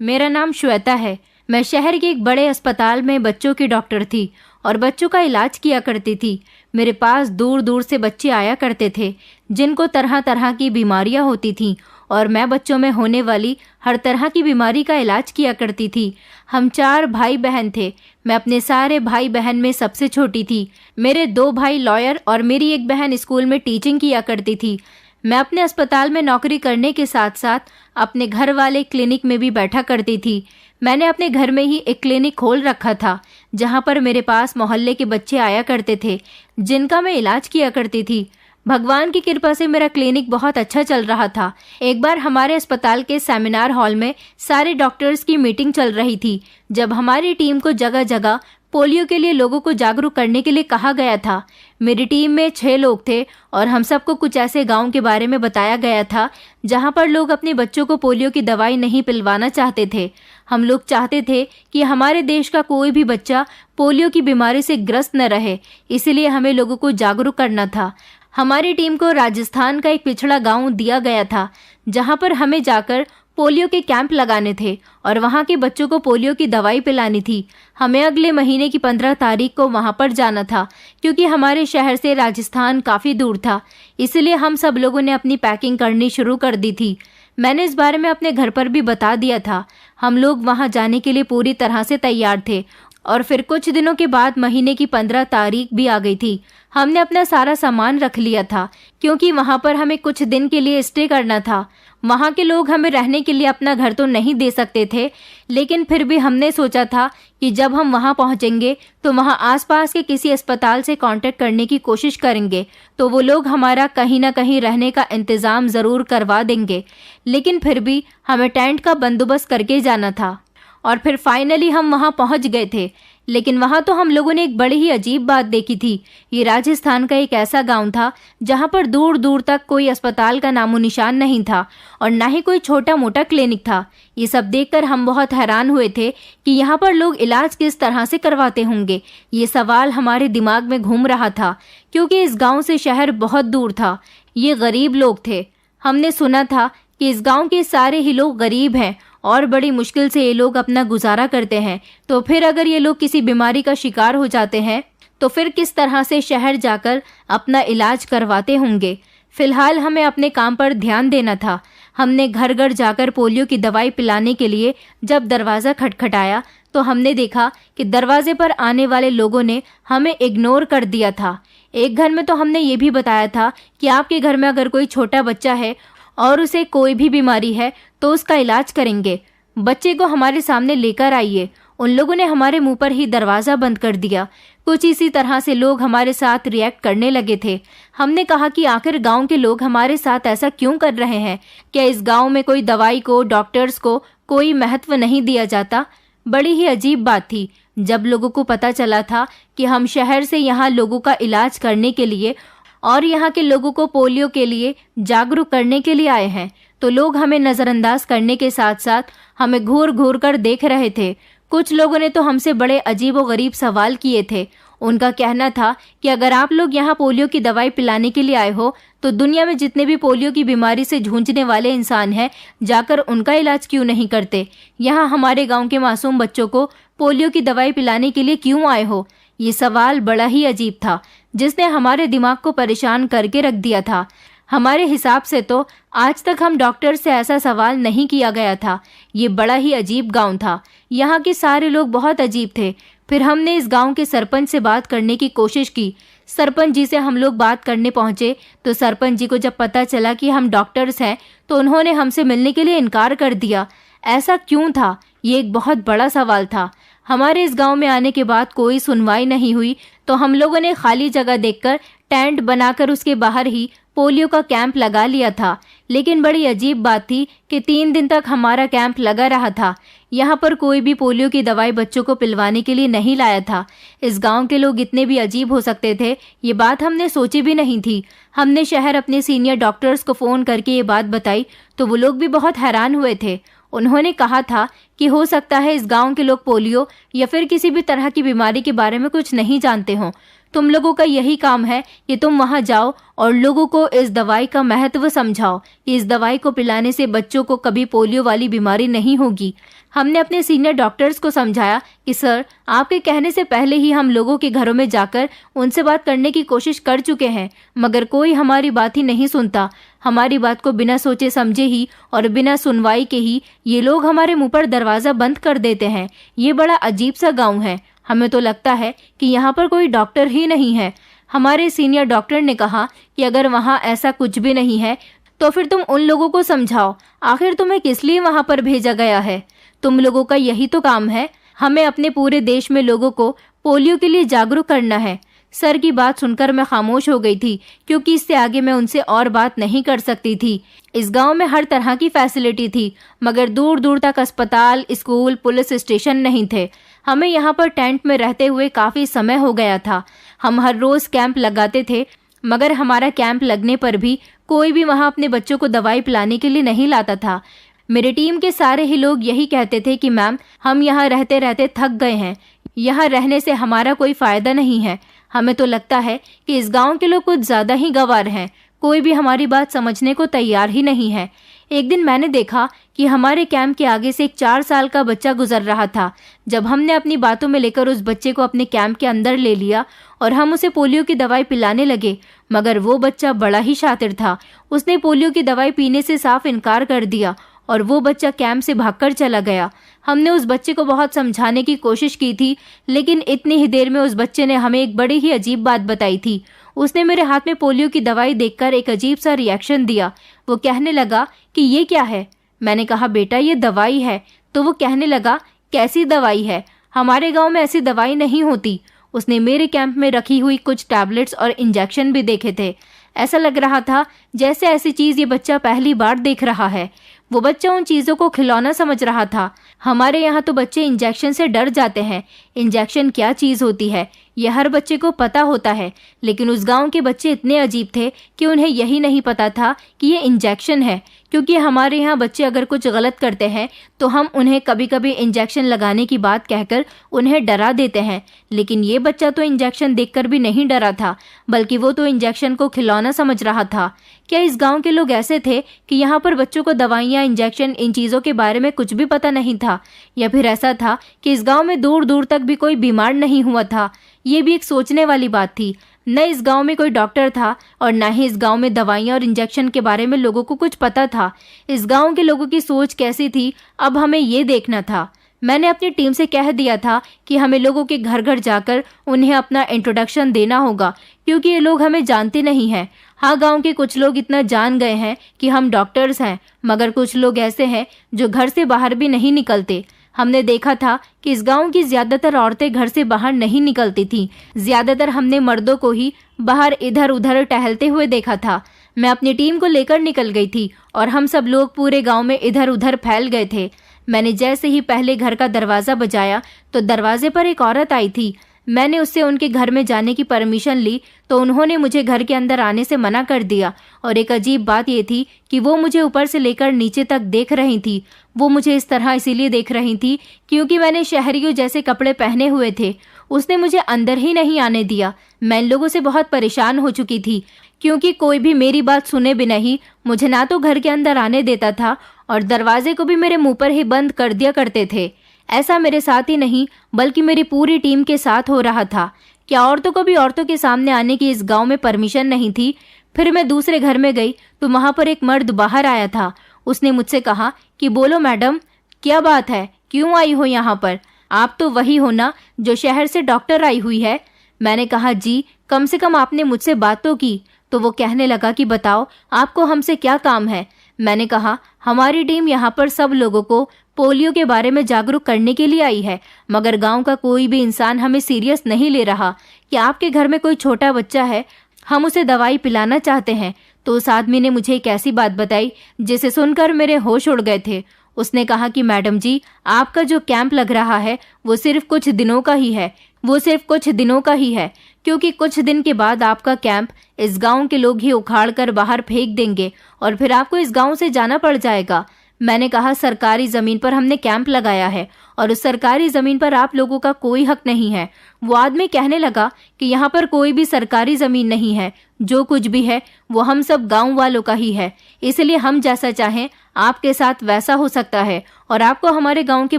मेरा नाम श्वेता है। मैं शहर के एक बड़े अस्पताल में बच्चों की डॉक्टर थी और बच्चों का इलाज किया करती थी। मेरे पास दूर दूर से बच्चे आया करते थे जिनको तरह तरह की बीमारियां होती थीं और मैं बच्चों में होने वाली हर तरह की बीमारी का इलाज किया करती थी। हम 4 भाई बहन थे। मैं अपने सारे भाई बहन में सबसे छोटी थी। मेरे 2 भाई लॉयर और मेरी एक बहन स्कूल में टीचिंग किया करती थी। मैं अपने अस्पताल में नौकरी करने के साथ साथ अपने घर वाले क्लिनिक में भी बैठा करती थी। मैंने अपने घर में ही एक क्लिनिक खोल रखा था जहां पर मेरे पास मोहल्ले के बच्चे आया करते थे जिनका मैं इलाज किया करती थी। भगवान की कृपा से मेरा क्लिनिक बहुत अच्छा चल रहा था। एक बार हमारे अस्पताल के सेमिनार हॉल में सारे डॉक्टर्स की मीटिंग चल रही थी जब हमारी टीम को जगह जगह पोलियो के लिए लोगों को जागरूक करने के लिए कहा गया था। मेरी टीम में 6 लोग थे और हम सबको कुछ ऐसे गांव के बारे में बताया गया था जहां पर लोग अपने बच्चों को पोलियो की दवाई नहीं पिलवाना चाहते थे। हम लोग चाहते थे कि हमारे देश का कोई भी बच्चा पोलियो की बीमारी से ग्रस्त न रहे, इसलिए हमें लोगों को जागरूक करना था। हमारी टीम को राजस्थान का एक पिछड़ा गांव दिया गया था जहां पर हमें जाकर पोलियो के कैंप लगाने थे और वहां के बच्चों को पोलियो की दवाई पिलानी थी। हमें अगले महीने की 15 तारीख को वहां पर जाना था क्योंकि हमारे शहर से राजस्थान काफ़ी दूर था, इसलिए हम सब लोगों ने अपनी पैकिंग करनी शुरू कर दी थी। मैंने इस बारे में अपने घर पर भी बता दिया था। हम लोग वहां जाने के लिए पूरी तरह से तैयार थे और फिर कुछ दिनों के बाद महीने की 15 तारीख भी आ गई थी। हमने अपना सारा सामान रख लिया था क्योंकि वहां पर हमें कुछ दिन के लिए स्टे करना था। वहां के लोग हमें रहने के लिए अपना घर तो नहीं दे सकते थे, लेकिन फिर भी हमने सोचा था कि जब हम वहां पहुंचेंगे तो वहां आसपास के किसी अस्पताल से कांटेक्ट करने की कोशिश करेंगे तो वो लोग हमारा कहीं ना कहीं रहने का इंतजाम जरूर करवा देंगे। लेकिन फिर भी हमें टेंट का बंदोबस्त करके जाना था और फिर फाइनली हम वहां पहुंच गए थे। लेकिन वहां तो हम लोगों ने एक बड़ी ही अजीब बात देखी थी। ये राजस्थान का एक ऐसा गांव था जहां पर दूर दूर तक कोई अस्पताल का नामो निशान नहीं था और ना ही कोई छोटा मोटा क्लिनिक था। ये सब देखकर हम बहुत हैरान हुए थे कि यहाँ पर लोग इलाज किस तरह से करवाते होंगे। ये सवाल हमारे दिमाग में घूम रहा था क्योंकि इस गाँव से शहर बहुत दूर था। ये गरीब लोग थे। हमने सुना था कि इस गाँव के सारे ही लोग गरीब हैं और बड़ी मुश्किल से ये लोग अपना गुजारा करते हैं। तो फिर अगर ये लोग किसी बीमारी का शिकार हो जाते हैं तो फिर किस तरह से शहर जाकर अपना इलाज करवाते होंगे। फिलहाल हमें अपने काम पर ध्यान देना था। हमने घर घर जाकर पोलियो की दवाई पिलाने के लिए जब दरवाज़ा खटखटाया तो हमने देखा कि दरवाजे पर आने वाले लोगों ने हमें इग्नोर कर दिया था। एक घर में तो हमने ये भी बताया था कि आपके घर में अगर कोई छोटा बच्चा है और उसे कोई भी बीमारी है तो उसका इलाज करेंगे, बच्चे को हमारे सामने लेकर आइए। उन लोगों ने हमारे मुंह पर ही दरवाज़ा बंद कर दिया। कुछ इसी तरह से लोग हमारे साथ रिएक्ट करने लगे थे। हमने कहा कि आखिर गांव के लोग हमारे साथ ऐसा क्यों कर रहे हैं? क्या इस गांव में कोई दवाई को, डॉक्टर्स को कोई महत्व नहीं दिया जाता? बड़ी ही अजीब बात थी। जब लोगों को पता चला था कि हम शहर से यहाँ लोगों का इलाज करने के लिए और यहाँ के लोगों को पोलियो के लिए जागरूक करने के लिए आए हैं तो लोग हमें नज़रअंदाज करने के साथ साथ हमें घूर घूर कर देख रहे थे। कुछ लोगों ने तो हमसे बड़े अजीब व गरीब सवाल किए थे। उनका कहना था कि अगर आप लोग यहाँ पोलियो की दवाई पिलाने के लिए आए हो तो दुनिया में जितने भी पोलियो की बीमारी से जूझने वाले इंसान हैं जाकर उनका इलाज क्यों नहीं करते? यहाँ हमारे गाँव के मासूम बच्चों को पोलियो की दवाई पिलाने के लिए क्यों आए हो? ये सवाल बड़ा ही अजीब था जिसने हमारे दिमाग को परेशान करके रख दिया था। हमारे हिसाब से तो आज तक हम डॉक्टर से ऐसा सवाल नहीं किया गया था। ये बड़ा ही अजीब गांव था। यहाँ के सारे लोग बहुत अजीब थे। फिर हमने इस गांव के सरपंच से बात करने की कोशिश की। सरपंच जी से हम लोग बात करने पहुंचे तो सरपंच जी को जब पता चला कि हम डॉक्टर्स हैं तो उन्होंने हमसे मिलने के लिए इनकार कर दिया। ऐसा क्यों था? ये एक बहुत बड़ा सवाल था। हमारे इस गांव में आने के बाद कोई सुनवाई नहीं हुई तो हम लोगों ने खाली जगह देखकर टेंट बनाकर उसके बाहर ही पोलियो का कैंप लगा लिया था। लेकिन बड़ी अजीब बात थी कि 3 दिन तक हमारा कैंप लगा रहा था। यहाँ पर कोई भी पोलियो की दवाई बच्चों को पिलवाने के लिए नहीं लाया था। इस गांव के लोग इतने भी अजीब हो सकते थे, ये बात हमने सोची भी नहीं थी। हमने शहर अपने सीनियर डॉक्टर्स को फ़ोन करके ये बात बताई तो वो लोग भी बहुत हैरान हुए थे। उन्होंने कहा था कि हो सकता है इस गांव के लोग पोलियो या फिर किसी भी तरह की बीमारी के बारे में कुछ नहीं जानते हों। तुम लोगों का यही काम है कि तुम वहां जाओ और लोगों को इस दवाई का महत्व समझाओ कि इस दवाई को पिलाने से बच्चों को कभी पोलियो वाली बीमारी नहीं होगी। हमने अपने सीनियर डॉक्टर्स को समझाया कि सर, आपके कहने से पहले ही हम लोगों के घरों में जाकर उनसे बात करने की कोशिश कर चुके हैं, मगर कोई हमारी बात ही नहीं सुनता। हमारी बात को बिना सोचे समझे ही और बिना सुनवाई के ही ये लोग हमारे मुंह पर दरवाजा बंद कर देते हैं। ये बड़ा अजीब सा गाँव है। हमें तो लगता है कि यहाँ पर कोई डॉक्टर ही नहीं है। हमारे सीनियर डॉक्टर ने कहा कि अगर वहाँ ऐसा कुछ भी नहीं है तो फिर तुम उन लोगों को समझाओ, आखिर तुम्हें किस लिए वहाँ पर भेजा गया है। तुम लोगों का यही तो काम है। हमें अपने पूरे देश में लोगों को पोलियो के लिए जागरूक करना है। सर की बात सुनकर मैं खामोश हो गई थी, क्योंकि इससे आगे मैं उनसे और बात नहीं कर सकती थी। इस गांव में हर तरह की फैसिलिटी थी, मगर दूर दूर तक अस्पताल, स्कूल, पुलिस स्टेशन नहीं थे। हमें यहाँ पर टेंट में रहते हुए काफी समय हो गया था। हम हर रोज कैंप लगाते थे, मगर हमारा कैंप लगने पर भी कोई भी वहाँ अपने बच्चों को दवाई पिलाने के लिए नहीं लाता था। मेरी टीम के सारे ही लोग यही कहते थे कि मैम, हम यहाँ रहते रहते थक गए हैं। यहाँ रहने से हमारा कोई फायदा नहीं है। हमें तो लगता है कि इस गांव के लोग कुछ ज्यादा ही गंवार हैं। कोई भी हमारी बात समझने को तैयार ही नहीं है। एक दिन मैंने देखा कि हमारे कैंप के आगे से एक 4 साल का बच्चा गुजर रहा था। जब हमने अपनी बातों में लेकर उस बच्चे को अपने कैंप के अंदर ले लिया और हम उसे पोलियो की दवाई पिलाने लगे, मगर वो बच्चा बड़ा ही शातिर था। उसने पोलियो की दवाई पीने से साफ इनकार कर दिया और वो बच्चा कैंप से भागकर चला गया। हमने उस बच्चे को बहुत समझाने की कोशिश की थी, लेकिन इतनी ही देर में उस बच्चे ने हमें एक बड़ी ही अजीब बात बताई थी। उसने मेरे हाथ में पोलियो की दवाई देखकर एक अजीब सा रिएक्शन दिया। वो कहने लगा कि ये क्या है। मैंने कहा, बेटा ये दवाई है। तो वो कहने लगा, कैसी दवाई है, हमारे गांव में ऐसी दवाई नहीं होती। उसने मेरे कैंप में रखी हुई कुछ टैबलेट्स और इंजेक्शन भी देखे थे। ऐसा लग रहा था जैसे ऐसी चीज ये बच्चा पहली बार देख रहा है। वो बच्चा उन चीजों को खिलौना समझ रहा था। हमारे यहाँ तो बच्चे इंजेक्शन से डर जाते हैं। इंजेक्शन क्या चीज होती है यह हर बच्चे को पता होता है, लेकिन उस गांव के बच्चे इतने अजीब थे कि उन्हें यही नहीं पता था कि ये इंजेक्शन है। क्योंकि हमारे यहाँ बच्चे अगर कुछ गलत करते हैं तो हम उन्हें कभी कभी इंजेक्शन लगाने की बात कहकर उन्हें डरा देते हैं, लेकिन ये बच्चा तो इंजेक्शन देखकर भी नहीं डरा था, बल्कि वो तो इंजेक्शन को खिलौना समझ रहा था। क्या इस गांव के लोग ऐसे थे कि यहाँ पर बच्चों को दवाइयाँ, इंजेक्शन, इन चीज़ों के बारे में कुछ भी पता नहीं था? या फिर ऐसा था कि इस गांव में दूर दूर तक भी कोई बीमार नहीं हुआ था? ये भी एक सोचने वाली बात थी। न इस गांव में कोई डॉक्टर था और न ही इस गांव में दवाइयाँ और इंजेक्शन के बारे में लोगों को कुछ पता था। इस गांव के लोगों की सोच कैसी थी, अब हमें ये देखना था। मैंने अपनी टीम से कह दिया था कि हमें लोगों के घर घर जाकर उन्हें अपना इंट्रोडक्शन देना होगा, क्योंकि ये लोग हमें जानते नहीं हैं। हाँ, गांव के कुछ लोग इतना जान गए हैं कि हम डॉक्टर्स हैं, मगर कुछ लोग ऐसे हैं जो घर से बाहर भी नहीं निकलते। हमने देखा था कि इस गांव की ज्यादातर औरतें घर से बाहर नहीं निकलती थीं। ज्यादातर हमने मर्दों को ही बाहर इधर उधर टहलते हुए देखा था। मैं अपनी टीम को लेकर निकल गई थी और हम सब लोग पूरे गांव में इधर उधर फैल गए थे। मैंने जैसे ही पहले घर का दरवाजा बजाया तो दरवाजे पर एक औरत आई थी। मैंने उससे उनके घर में जाने की परमिशन ली तो उन्होंने मुझे घर के अंदर आने से मना कर दिया। और एक अजीब बात ये थी कि वो मुझे ऊपर से लेकर नीचे तक देख रही थी। वो मुझे इस तरह इसीलिए देख रही थी क्योंकि मैंने शहरियों जैसे कपड़े पहने हुए थे। उसने मुझे अंदर ही नहीं आने दिया। मैं इन लोगों से बहुत परेशान हो चुकी थी, क्योंकि कोई भी मेरी बात सुने बिना ही मुझे ना तो घर के अंदर आने देता था और दरवाजे को भी मेरे मुंह पर ही बंद कर दिया करते थे। ऐसा मेरे साथ ही नहीं बल्कि मेरी पूरी टीम के साथ हो रहा था। क्या औरतों को भी औरतों के सामने आने की इस गांव में परमिशन नहीं थी? फिर मैं दूसरे घर में गई तो वहां पर एक मर्द बाहर आया था। उसने मुझसे कहा कि बोलो मैडम, क्या बात है, क्यों आई हो यहाँ पर? आप तो वही हो ना जो शहर से डॉक्टर आई हुई है? मैंने कहा, जी, कम से कम आपने मुझसे बात तो की। तो वो कहने लगा कि बताओ आपको हमसे क्या काम है। मैंने कहा, हमारी टीम यहाँ पर सब लोगों को पोलियो के बारे में जागरूक करने के लिए आई है, मगर गांव का कोई भी इंसान हमें सीरियस नहीं ले रहा। कि आपके घर में कोई छोटा बच्चा है, हम उसे दवाई पिलाना चाहते हैं। तो उस आदमी ने मुझे एक ऐसी बात बताई जिसे सुनकर मेरे होश उड़ गए थे। उसने कहा कि मैडम जी, आपका जो कैंप लग रहा है वो सिर्फ कुछ दिनों का ही है। वो सिर्फ कुछ दिनों का ही है, क्योंकि कुछ दिन के बाद आपका कैंप इस गांव के लोग ही उखाड़ कर बाहर फेंक देंगे और फिर आपको इस गांव से जाना पड़ जाएगा। मैंने कहा, सरकारी जमीन पर हमने कैंप लगाया है और उस सरकारी जमीन पर आप लोगों का कोई हक नहीं है। वो आदमी कहने लगा कि यहाँ पर कोई भी सरकारी जमीन नहीं है, जो कुछ भी है वो हम सब गांव वालों का ही है, इसलिए हम जैसा चाहें आपके साथ वैसा हो सकता है और आपको हमारे गांव के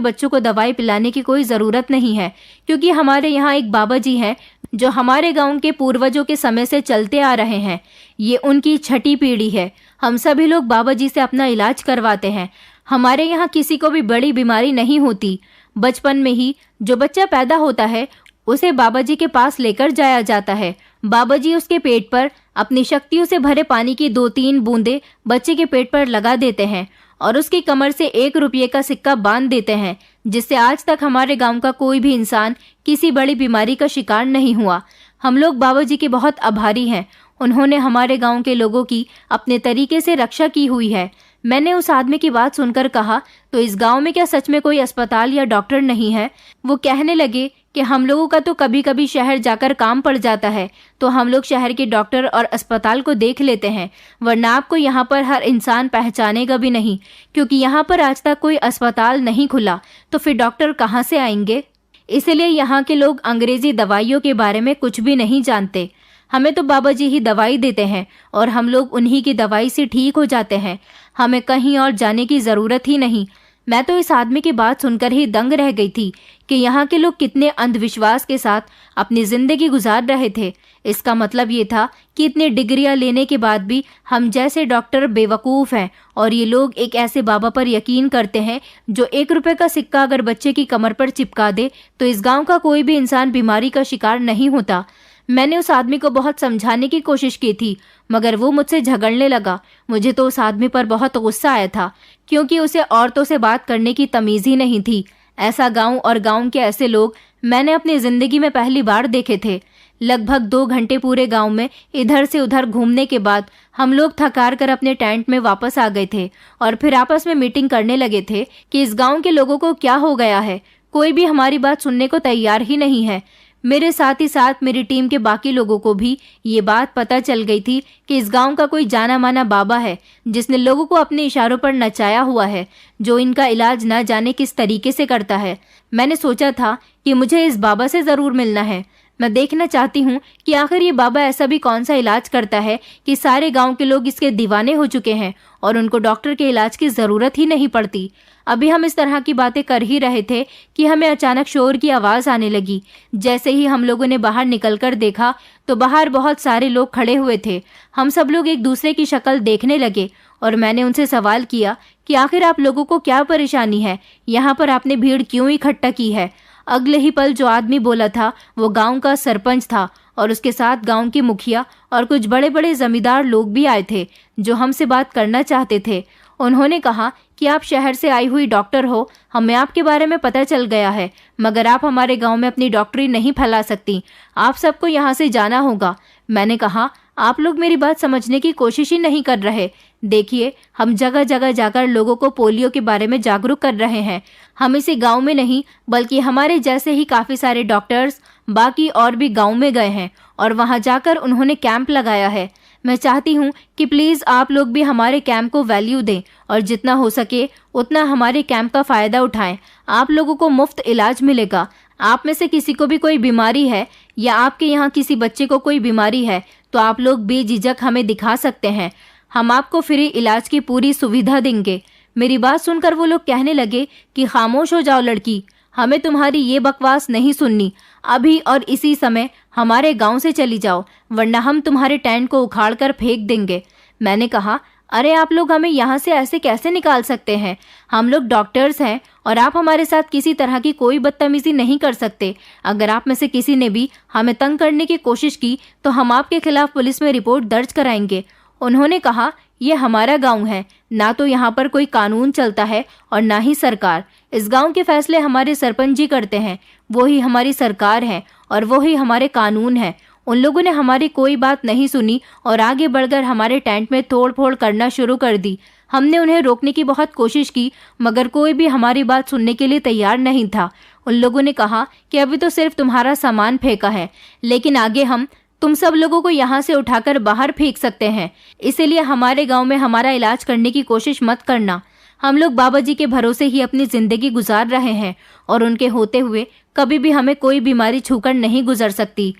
बच्चों को दवाई पिलाने की कोई जरूरत नहीं है, क्योंकि हमारे यहाँ एक बाबा जी हैं जो हमारे गांव के पूर्वजों के समय से चलते आ रहे हैं। ये उनकी छठी पीढ़ी है। हम सभी लोग बाबा जी से अपना इलाज करवाते हैं। हमारे यहाँ किसी को भी बड़ी बीमारी नहीं होती। बचपन में ही जो बच्चा पैदा होता है उसे बाबा जी के पास लेकर जाया जाता है। बाबा जी उसके पेट पर अपनी शक्तियों से भरे पानी की 2-3 बूंदे बच्चे के पेट पर लगा देते हैं और उसकी कमर से 1 रुपये का सिक्का बांध देते हैं, जिससे आज तक हमारे गांव का कोई भी इंसान किसी बड़ी बीमारी का शिकार नहीं हुआ। हम लोग बाबा जी के बहुत आभारी हैं। उन्होंने हमारे गांव के लोगों की अपने तरीके से रक्षा की हुई है। मैंने उस आदमी की बात सुनकर कहा, तो इस गांव में क्या सच में कोई अस्पताल या डॉक्टर नहीं है? वो कहने लगे कि हम लोगों का तो कभी कभी शहर जाकर काम पड़ जाता है, तो हम लोग शहर के डॉक्टर और अस्पताल को देख लेते हैं, वरना आपको यहाँ पर हर इंसान पहचानेगा भी नहीं, क्योंकि यहाँ पर आज तक कोई अस्पताल नहीं खुला, तो फिर डॉक्टर कहाँ से आएंगे? इसलिए यहाँ के लोग अंग्रेजी दवाइयों के बारे में कुछ भी नहीं जानते। हमें तो बाबा जी ही दवाई देते हैं और हम लोग उन्हीं की दवाई से ठीक हो जाते हैं। हमें कहीं और जाने की जरूरत ही नहीं। मैं तो इस आदमी की बात सुनकर ही दंग रह गई थी कि यहाँ के लोग कितने अंधविश्वास के साथ अपनी जिंदगी गुजार रहे थे। इसका मतलब ये था कि इतनी डिग्रियां लेने के बाद भी हम जैसे डॉक्टर बेवकूफ़ हैं और ये लोग एक ऐसे बाबा पर यकीन करते हैं जो 1 रुपये का सिक्का अगर बच्चे की कमर पर चिपका दे तो इस गांव का कोई भी इंसान बीमारी का शिकार नहीं होता। मैंने उस आदमी को बहुत समझाने की कोशिश की थी, मगर वो मुझसे झगड़ने लगा। मुझे तो उस आदमी पर बहुत गुस्सा आया था, क्योंकि उसे औरतों से बात करने की तमीज़ ही नहीं थी। ऐसा गांव और गांव के ऐसे लोग मैंने अपनी जिंदगी में पहली बार देखे थे। लगभग 2 घंटे पूरे गांव में इधर से उधर घूमने के बाद हम लोग थकार कर अपने टेंट में वापस आ गए थे और फिर आपस में मीटिंग करने लगे थे कि इस गांव के लोगों को क्या हो गया है। कोई भी हमारी बात सुनने को तैयार ही नहीं है। मेरे साथ ही साथ मेरी टीम के बाकी लोगों को भी ये बात पता चल गई थी कि इस गांव का कोई जाना माना बाबा है जिसने लोगों को अपने इशारों पर नचाया हुआ है, जो इनका इलाज न जाने किस तरीके से करता है। मैंने सोचा था कि मुझे इस बाबा से ज़रूर मिलना है। मैं देखना चाहती हूँ कि आखिर ये बाबा ऐसा भी कौन सा इलाज करता है कि सारे गांव के लोग इसके दीवाने हो चुके हैं और उनको डॉक्टर के इलाज की ज़रूरत ही नहीं पड़ती। अभी हम इस तरह की बातें कर ही रहे थे कि हमें अचानक शोर की आवाज़ आने लगी। जैसे ही हम लोगों ने बाहर निकलकर देखा तो बाहर बहुत सारे लोग खड़े हुए थे। हम सब लोग एक दूसरे की शक्ल देखने लगे और मैंने उनसे सवाल किया कि आखिर आप लोगों को क्या परेशानी है, यहाँ पर आपने भीड़ क्यों इकट्ठा की है। अगले ही पल जो आदमी बोला था वो गांव का सरपंच था और उसके साथ गांव के मुखिया और कुछ बड़े बड़े जमींदार लोग भी आए थे जो हमसे बात करना चाहते थे। उन्होंने कहा कि आप शहर से आई हुई डॉक्टर हो, हमें आपके बारे में पता चल गया है, मगर आप हमारे गांव में अपनी डॉक्टरी नहीं फैला सकती, आप सबको यहाँ से जाना होगा। मैंने कहा, आप लोग मेरी बात समझने की कोशिश ही नहीं कर रहे। देखिए, हम जगह जगह जाकर लोगों को पोलियो के बारे में जागरूक कर रहे हैं। हम इसी गांव में नहीं बल्कि हमारे जैसे ही काफ़ी सारे डॉक्टर्स बाकी और भी गांव में गए हैं और वहां जाकर उन्होंने कैंप लगाया है। मैं चाहती हूं कि प्लीज़ आप लोग भी हमारे कैंप को वैल्यू दें और जितना हो सके उतना हमारे कैंप का फ़ायदा उठाएं। आप लोगों को मुफ्त इलाज मिलेगा। आप में से किसी को भी कोई बीमारी है या आपके यहाँ किसी बच्चे को कोई बीमारी है तो आप लोग बेझिझक हमें दिखा सकते हैं। हम आपको फ्री इलाज की पूरी सुविधा देंगे। मेरी बात सुनकर वो लोग कहने लगे कि खामोश हो जाओ लड़की, हमें तुम्हारी ये बकवास नहीं सुननी। अभी और इसी समय हमारे गांव से चली जाओ, वरना हम तुम्हारे टेंट को उखाड़ कर फेंक देंगे। मैंने कहा, अरे आप लोग हमें यहाँ से ऐसे कैसे निकाल सकते हैं? हम लोग डॉक्टर्स हैं और आप हमारे साथ किसी तरह की कोई बदतमीजी नहीं कर सकते। अगर आप में से किसी ने भी हमें तंग करने की कोशिश की तो हम आपके खिलाफ पुलिस में रिपोर्ट दर्ज कराएंगे। उन्होंने कहा, ये हमारा गांव है, ना तो यहाँ पर कोई कानून चलता है और ना ही सरकार। इस गांव के फैसले हमारे सरपंच जी करते हैं, वो ही हमारी सरकार है और वो ही हमारे कानून है। उन लोगों ने हमारी कोई बात नहीं सुनी और आगे बढ़कर हमारे टेंट में तोड़ फोड़ करना शुरू कर दी। हमने उन्हें रोकने की बहुत कोशिश की, मगर कोई भी हमारी बात सुनने के लिए तैयार नहीं था। उन लोगों ने कहा कि अभी तो सिर्फ तुम्हारा सामान फेंका है, लेकिन आगे हम तुम सब लोगों को यहाँ से उठाकर बाहर फेंक सकते हैं, इसीलिए हमारे गांव में हमारा इलाज करने की कोशिश मत करना। हम लोग बाबा जी के भरोसे ही अपनी जिंदगी गुजार रहे हैं और उनके होते हुए कभी भी हमें कोई बीमारी छूकर नहीं गुजर सकती।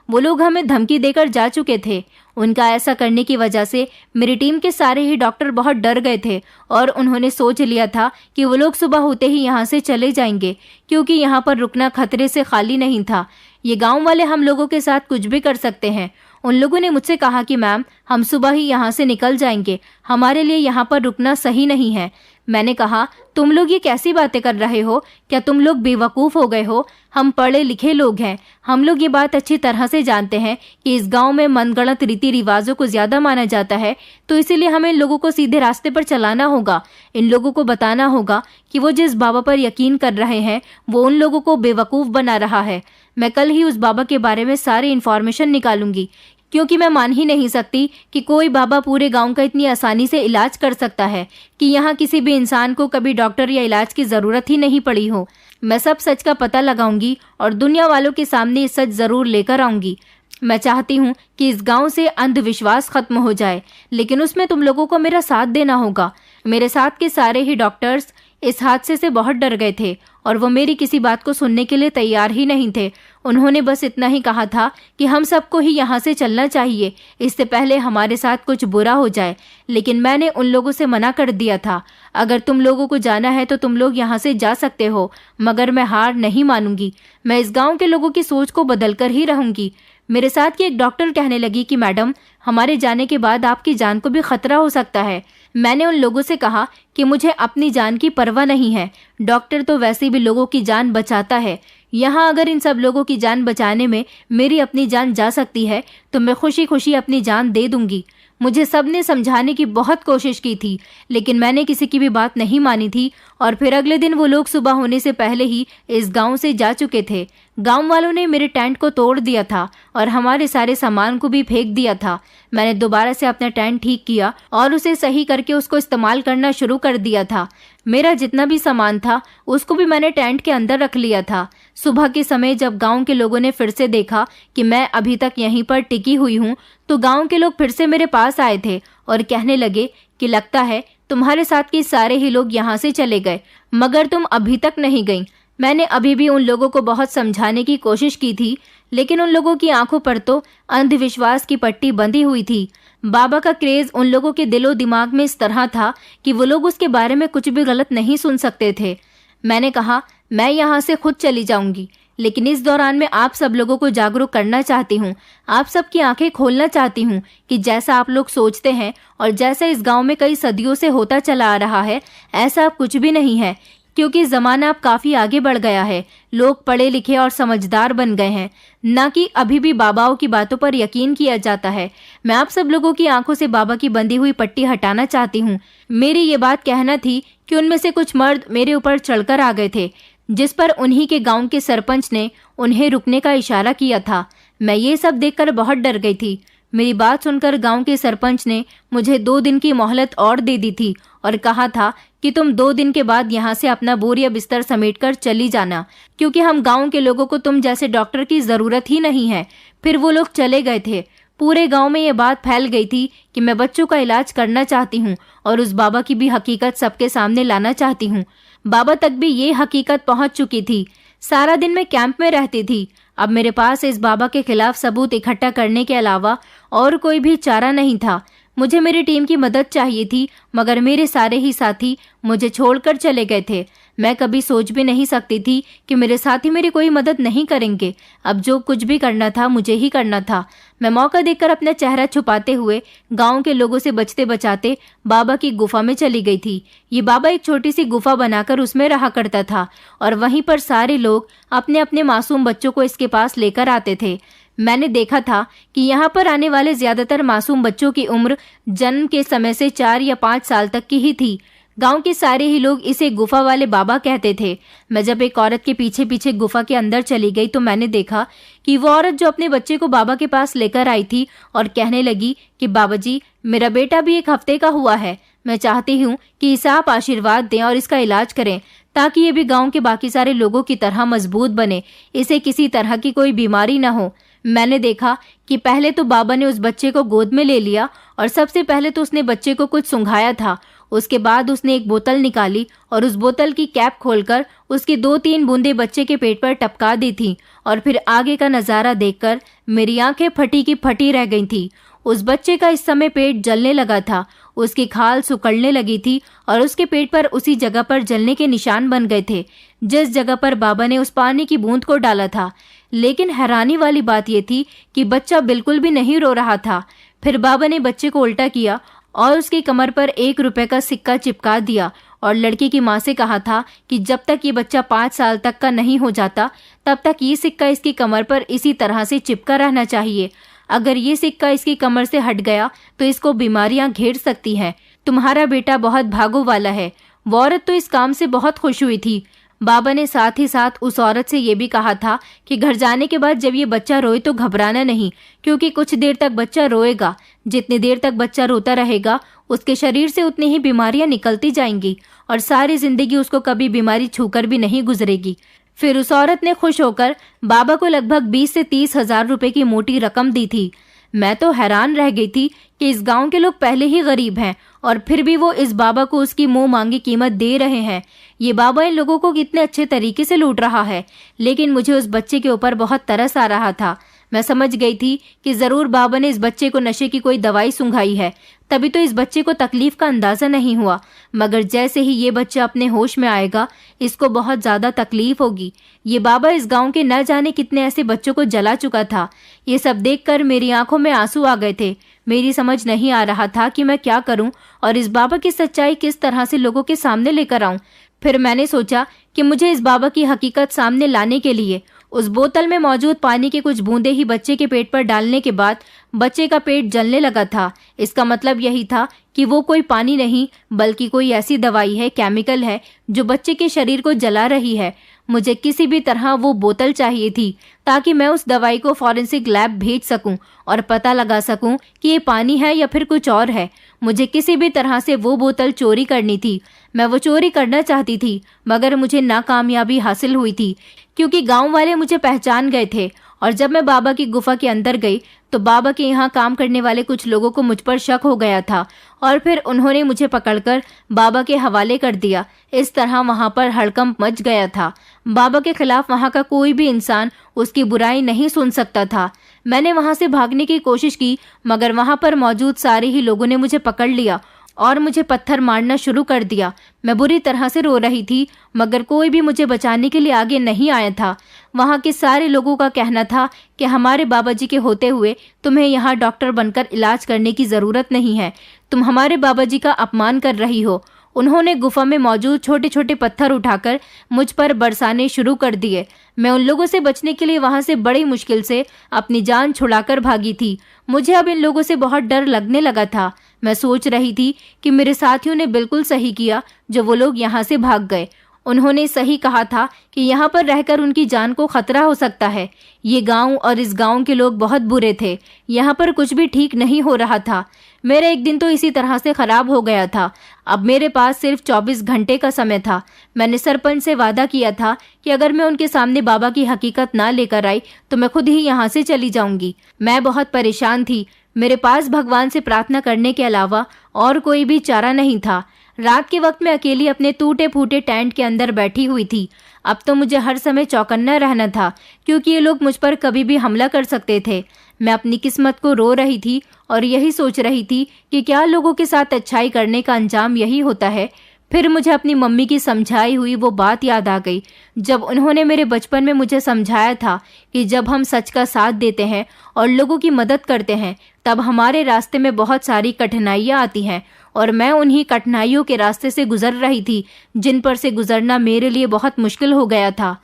वो लोग हमें धमकी देकर जा चुके थे। उनका ऐसा करने की वजह से मेरी टीम के सारे ही डॉक्टर बहुत डर गए थे और उन्होंने सोच लिया था कि वो लोग सुबह होते ही यहाँ से चले जाएंगे, क्योंकि यहाँ पर रुकना खतरे से खाली नहीं था। ये गांव वाले हम लोगों के साथ कुछ भी कर सकते हैं। उन लोगों ने मुझसे कहा कि मैम, हम सुबह ही यहाँ से निकल जाएंगे, हमारे लिए यहाँ पर रुकना सही नहीं है। मैंने कहा, तुम लोग ये कैसी बातें कर रहे हो? क्या तुम लोग बेवकूफ़ हो गए हो? हम पढ़े लिखे लोग हैं। हम लोग ये बात अच्छी तरह से जानते हैं कि इस गांव में मनगढ़ंत रीति रिवाजों को ज़्यादा माना जाता है, तो इसीलिए हमें इन लोगों को सीधे रास्ते पर चलाना होगा। इन लोगों को बताना होगा कि वो जिस बाबा पर यकीन कर रहे हैं वो उन लोगों को बेवकूफ़ बना रहा है। मैं कल ही उस बाबा के बारे में सारी इन्फॉर्मेशन निकालूंगी, क्योंकि मैं मान ही नहीं सकती कि कोई बाबा पूरे गांव का इतनी आसानी से इलाज कर सकता है कि यहाँ किसी भी इंसान को कभी डॉक्टर या इलाज की ज़रूरत ही नहीं पड़ी हो। मैं सब सच का पता लगाऊंगी और दुनिया वालों के सामने ये सच ज़रूर लेकर आऊंगी। मैं चाहती हूँ कि इस गांव से अंधविश्वास खत्म हो जाए, लेकिन उसमें तुम लोगों को मेरा साथ देना होगा। मेरे साथ के सारे ही डॉक्टर्स इस हादसे से बहुत डर गए थे और वो मेरी किसी बात को सुनने के लिए तैयार ही नहीं थे। उन्होंने बस इतना ही कहा था कि हम सबको ही यहाँ से चलना चाहिए, इससे पहले हमारे साथ कुछ बुरा हो जाए। लेकिन मैंने उन लोगों से मना कर दिया था, अगर तुम लोगों को जाना है तो तुम लोग यहाँ से जा सकते हो, मगर मैं हार नहीं मानूंगी। मैं इस गाँव के लोगों की सोच को बदल कर ही रहूंगी। मेरे साथ की एक डॉक्टर कहने लगी कि मैडम, हमारे जाने के बाद आपकी जान को भी खतरा हो सकता है। मैंने उन लोगों से कहा कि मुझे अपनी जान की परवाह नहीं है। डॉक्टर तो वैसे भी लोगों की जान बचाता है। यहाँ अगर इन सब लोगों की जान बचाने में मेरी अपनी जान जा सकती है तो मैं खुशी खुशी अपनी जान दे दूंगी। मुझे सबने समझाने की बहुत कोशिश की थी, लेकिन मैंने किसी की भी बात नहीं मानी थी और फिर अगले दिन वो लोग सुबह होने से पहले ही इस गांव से जा चुके थे। गांव वालों ने मेरे टेंट को तोड़ दिया था और हमारे सारे सामान को भी फेंक दिया था। मैंने दोबारा से अपना टेंट ठीक किया और उसे सही करके उसको इस्तेमाल करना शुरू कर दिया था। मेरा जितना भी सामान था उसको भी मैंने टेंट के अंदर रख लिया था। सुबह के समय जब गांव के लोगों ने फिर से देखा कि मैं अभी तक यहीं पर टिकी हुई हूँ, तो गांव के लोग फिर से मेरे पास आए थे और कहने लगे कि लगता है तुम्हारे साथ के सारे ही लोग यहाँ से चले गए, मगर तुम अभी तक नहीं गई। मैंने अभी भी उन लोगों को बहुत समझाने की कोशिश की थी, लेकिन उन लोगों की आंखों पर तो अंधविश्वास की पट्टी बंधी हुई थी। बाबा का क्रेज उन लोगों के दिलो दिमाग में इस तरह था कि वो लोग उसके बारे में कुछ भी गलत नहीं सुन सकते थे। मैंने कहा, मैं यहाँ से खुद चली जाऊंगी, लेकिन इस दौरान मैं आप सब लोगों को जागरूक करना चाहती हूँ। आप सबकी आंखें खोलना चाहती हूँ कि जैसा आप लोग सोचते हैं और जैसा इस गांव में कई सदियों से होता चला आ रहा है, ऐसा अब कुछ भी नहीं है, क्योंकि ज़माना अब काफ़ी आगे बढ़ गया है। लोग पढ़े लिखे और समझदार बन गए हैं, न कि अभी भी बाबाओं की बातों पर यकीन किया जाता है। मैं आप सब लोगों की आंखों से बाबा की बंधी हुई पट्टी हटाना चाहती हूँ। मेरी ये बात कहना थी कि उनमें से कुछ मर्द मेरे ऊपर चढ़कर आ गए थे, जिस पर उन्हीं के गांव के सरपंच ने उन्हें रुकने का इशारा किया था। मैं ये सब देखकर बहुत डर गई थी। मेरी बात सुनकर गांव के सरपंच ने मुझे 2 दिन की मोहलत और दे दी थी और कहा था कि तुम 2 दिन के बाद यहाँ से अपना बोरिया बिस्तर समेटकर चली जाना, क्योंकि हम गांव के लोगों को तुम जैसे डॉक्टर की ज़रूरत ही नहीं है। फिर वो लोग चले गए थे। पूरे गांव में ये बात फैल गई थी कि मैं बच्चों का इलाज करना चाहती हूँ और उस बाबा की भी हकीकत सबके सामने लाना चाहती हूँ। बाबा तक भी ये हकीकत पहुँच चुकी थी। सारा दिन मैं कैंप में रहती थी। अब मेरे पास इस बाबा के खिलाफ सबूत इकट्ठा करने के अलावा और कोई भी चारा नहीं था। मुझे मेरी टीम की मदद चाहिए थी, मगर मेरे सारे ही साथी मुझे छोड़कर चले गए थे। मैं कभी सोच भी नहीं सकती थी कि मेरे साथी मेरी कोई मदद नहीं करेंगे। अब जो कुछ भी करना था मुझे ही करना था। मैं मौका देखकर अपना चेहरा छुपाते हुए गांव के लोगों से बचते बचाते बाबा की गुफा में चली गई थी। ये बाबा एक छोटी सी गुफा बनाकर उसमें रहा करता था और वहीं पर सारे लोग अपने अपने मासूम बच्चों को इसके पास लेकर आते थे। मैंने देखा था कि यहाँ पर आने वाले ज्यादातर मासूम बच्चों की उम्र जन्म के समय से 4 या 5 साल तक की ही थी। गांव के सारे ही लोग इसे गुफा वाले बाबा कहते थे। मैं जब एक औरत के पीछे पीछे गुफा के अंदर चली गई तो मैंने देखा कि वो औरत जो अपने बच्चे को बाबा के पास लेकर आई थी और कहने लगी कि बाबा जी, मेरा बेटा भी 1 हफ्ते का हुआ है। मैं चाहती हूँ कि इसे आप आशीर्वाद दें और इसका इलाज करें, ताकि ये भी गाँव के बाकी सारे लोगों की तरह मजबूत बने, इसे किसी तरह की कोई बीमारी न हो। मैंने देखा कि पहले तो बाबा ने उस बच्चे को गोद में ले लिया और सबसे पहले तो उसने बच्चे को कुछ सुंघाया था। उसके बाद उसने एक बोतल निकाली और उस बोतल की कैप खोलकर उसकी 2-3 बूंदें बच्चे के पेट पर टपका दी थी और फिर आगे का नजारा देखकर मेरी आंखें फटी की फटी रह गई थी। उस बच्चे का इस समय पेट जलने लगा था, उसकी खाल सुकड़ने लगी थी और उसके पेट पर उसी जगह पर जलने के निशान बन गए थे जिस जगह पर बाबा ने उस पानी की बूंद को डाला था। लेकिन हैरानी वाली बात यह थी कि बच्चा बिल्कुल भी नहीं रो रहा था। फिर बाबा ने बच्चे को उल्टा किया और उसकी कमर पर 1 रुपए का सिक्का चिपका दिया और लड़की की माँ से कहा था कि जब तक ये बच्चा 5 साल तक का नहीं हो जाता तब तक ये सिक्का इसकी कमर पर इसी तरह से चिपका रहना चाहिए। अगर ये सिक्का इसकी कमर से हट गया तो इसको बीमारियां घेर सकती हैं। तुम्हारा बेटा बहुत भागो वाला है। वो औरत तो इस काम से बहुत खुश हुई थी। बाबा ने साथ ही साथ उस औरत से ये भी कहा था कि घर जाने के बाद जब ये बच्चा रोए तो घबराना नहीं, क्योंकि कुछ देर तक बच्चा रोएगा। जितनी देर तक बच्चा रोता रहेगा उसके शरीर से उतनी ही बीमारियां निकलती जाएंगी और सारी जिंदगी उसको कभी बीमारी छूकर भी नहीं गुजरेगी। फिर उस औरत ने खुश होकर बाबा को लगभग 20 से 30 हजार रुपए की मोटी रकम दी थी। मैं तो हैरान रह गई थी कि इस गांव के लोग पहले ही गरीब हैं और फिर भी वो इस बाबा को उसकी मुंह मांगी कीमत दे रहे हैं। ये बाबा इन लोगों को कितने अच्छे तरीके से लूट रहा है। लेकिन मुझे उस बच्चे के ऊपर बहुत तरस आ रहा था। मैं समझ गई थी कि जरूर बाबा ने इस बच्चे को नशे की कोई दवाई सुंघाई है, तभी तो इस बच्चे को तकलीफ का अंदाजा नहीं हुआ। मगर जैसे ही ये बच्चा अपने होश में आएगा इसको बहुत ज्यादा तकलीफ होगी। ये बाबा इस गांव के न जाने कितने ऐसे बच्चों को जला चुका था। ये सब देखकर मेरी आंखों में आंसू आ गए थे। मेरी समझ नहीं आ रहा था कि मैं क्या करूं और इस बाबा की सच्चाई किस तरह से लोगों के सामने लेकर आऊं। फिर मैंने सोचा कि मुझे इस बाबा की हकीकत सामने लाने के लिए उस बोतल में मौजूद पानी की कुछ बूंदें ही बच्चे के पेट पर डालने के बाद बच्चे का पेट जलने लगा था। इसका मतलब यही था कि वो कोई पानी नहीं बल्कि कोई ऐसी दवाई है, केमिकल है जो बच्चे के शरीर को जला रही है। मुझे किसी भी तरह वो बोतल चाहिए थी ताकि मैं उस दवाई को फॉरेंसिक लैब भेज सकूं और पता लगा सकूं कि ये पानी है या फिर कुछ और है। मुझे किसी भी तरह से वो बोतल चोरी करनी थी। मैं वो चोरी करना चाहती थी मगर मुझे नाकामयाबी हासिल हुई थी क्योंकि गांव वाले मुझे पहचान गए थे। और जब मैं बाबा की गुफा के अंदर गई तो बाबा के यहाँ काम करने वाले कुछ लोगों को मुझ पर शक हो गया था और फिर उन्होंने मुझे पकड़कर बाबा के हवाले कर दिया। इस तरह वहां पर हड़कंप मच गया था। बाबा के खिलाफ वहां का कोई भी इंसान उसकी बुराई नहीं सुन सकता था। मैंने वहां से भागने की कोशिश की मगर वहां पर मौजूद सारे ही लोगों ने मुझे पकड़ लिया और मुझे पत्थर मारना शुरू कर दिया। मैं बुरी तरह से रो रही थी मगर कोई भी मुझे बचाने के लिए आगे नहीं आया था। वहां के सारे लोगों का कहना था कि हमारे बाबा जी के होते हुए तुम्हें यहाँ डॉक्टर बनकर इलाज करने की जरूरत नहीं है। तुम हमारे बाबा जी का अपमान कर रही हो। उन्होंने गुफा में मौजूद छोटे छोटे पत्थर उठाकर मुझ पर बरसाने शुरू कर दिए। मैं उन लोगों से बचने के लिए वहां से बड़ी मुश्किल से अपनी जान छुड़ाकर भागी थी। मुझे अब इन लोगों से बहुत डर लगने लगा था। मैं सोच रही थी कि मेरे साथियों ने बिल्कुल सही किया जो वो लोग यहाँ से भाग गए। उन्होंने सही कहा था कि यहाँ पर रहकर उनकी जान को खतरा हो सकता है। ये गांव और इस गांव के लोग बहुत बुरे थे। यहाँ पर कुछ भी ठीक नहीं हो रहा था। मेरा एक दिन तो इसी तरह से खराब हो गया था। अब मेरे पास सिर्फ 24 घंटे का समय था। मैंने सरपंच से वादा किया था कि अगर मैं उनके सामने बाबा की हकीकत ना लेकर आई तो मैं खुद ही यहाँ से चली जाऊंगी। मैं बहुत परेशान थी। मेरे पास भगवान से प्रार्थना करने के अलावा और कोई भी चारा नहीं था। रात के वक्त मैं अकेली अपने टूटे फूटे टेंट के अंदर बैठी हुई थी। अब तो मुझे हर समय चौकन्ना रहना था क्योंकि ये लोग मुझ पर कभी भी हमला कर सकते थे। मैं अपनी किस्मत को रो रही थी और यही सोच रही थी कि क्या लोगों के साथ अच्छाई करने का अंजाम यही होता है। फिर मुझे अपनी मम्मी की समझाई हुई वो बात याद आ गई जब उन्होंने मेरे बचपन में मुझे समझाया था कि जब हम सच का साथ देते हैं और लोगों की मदद करते हैं तब हमारे रास्ते में बहुत सारी कठिनाइयाँ आती हैं। और मैं उन्हीं कठिनाइयों के रास्ते से गुजर रही थी जिन पर से गुजरना मेरे लिए बहुत मुश्किल हो गया था।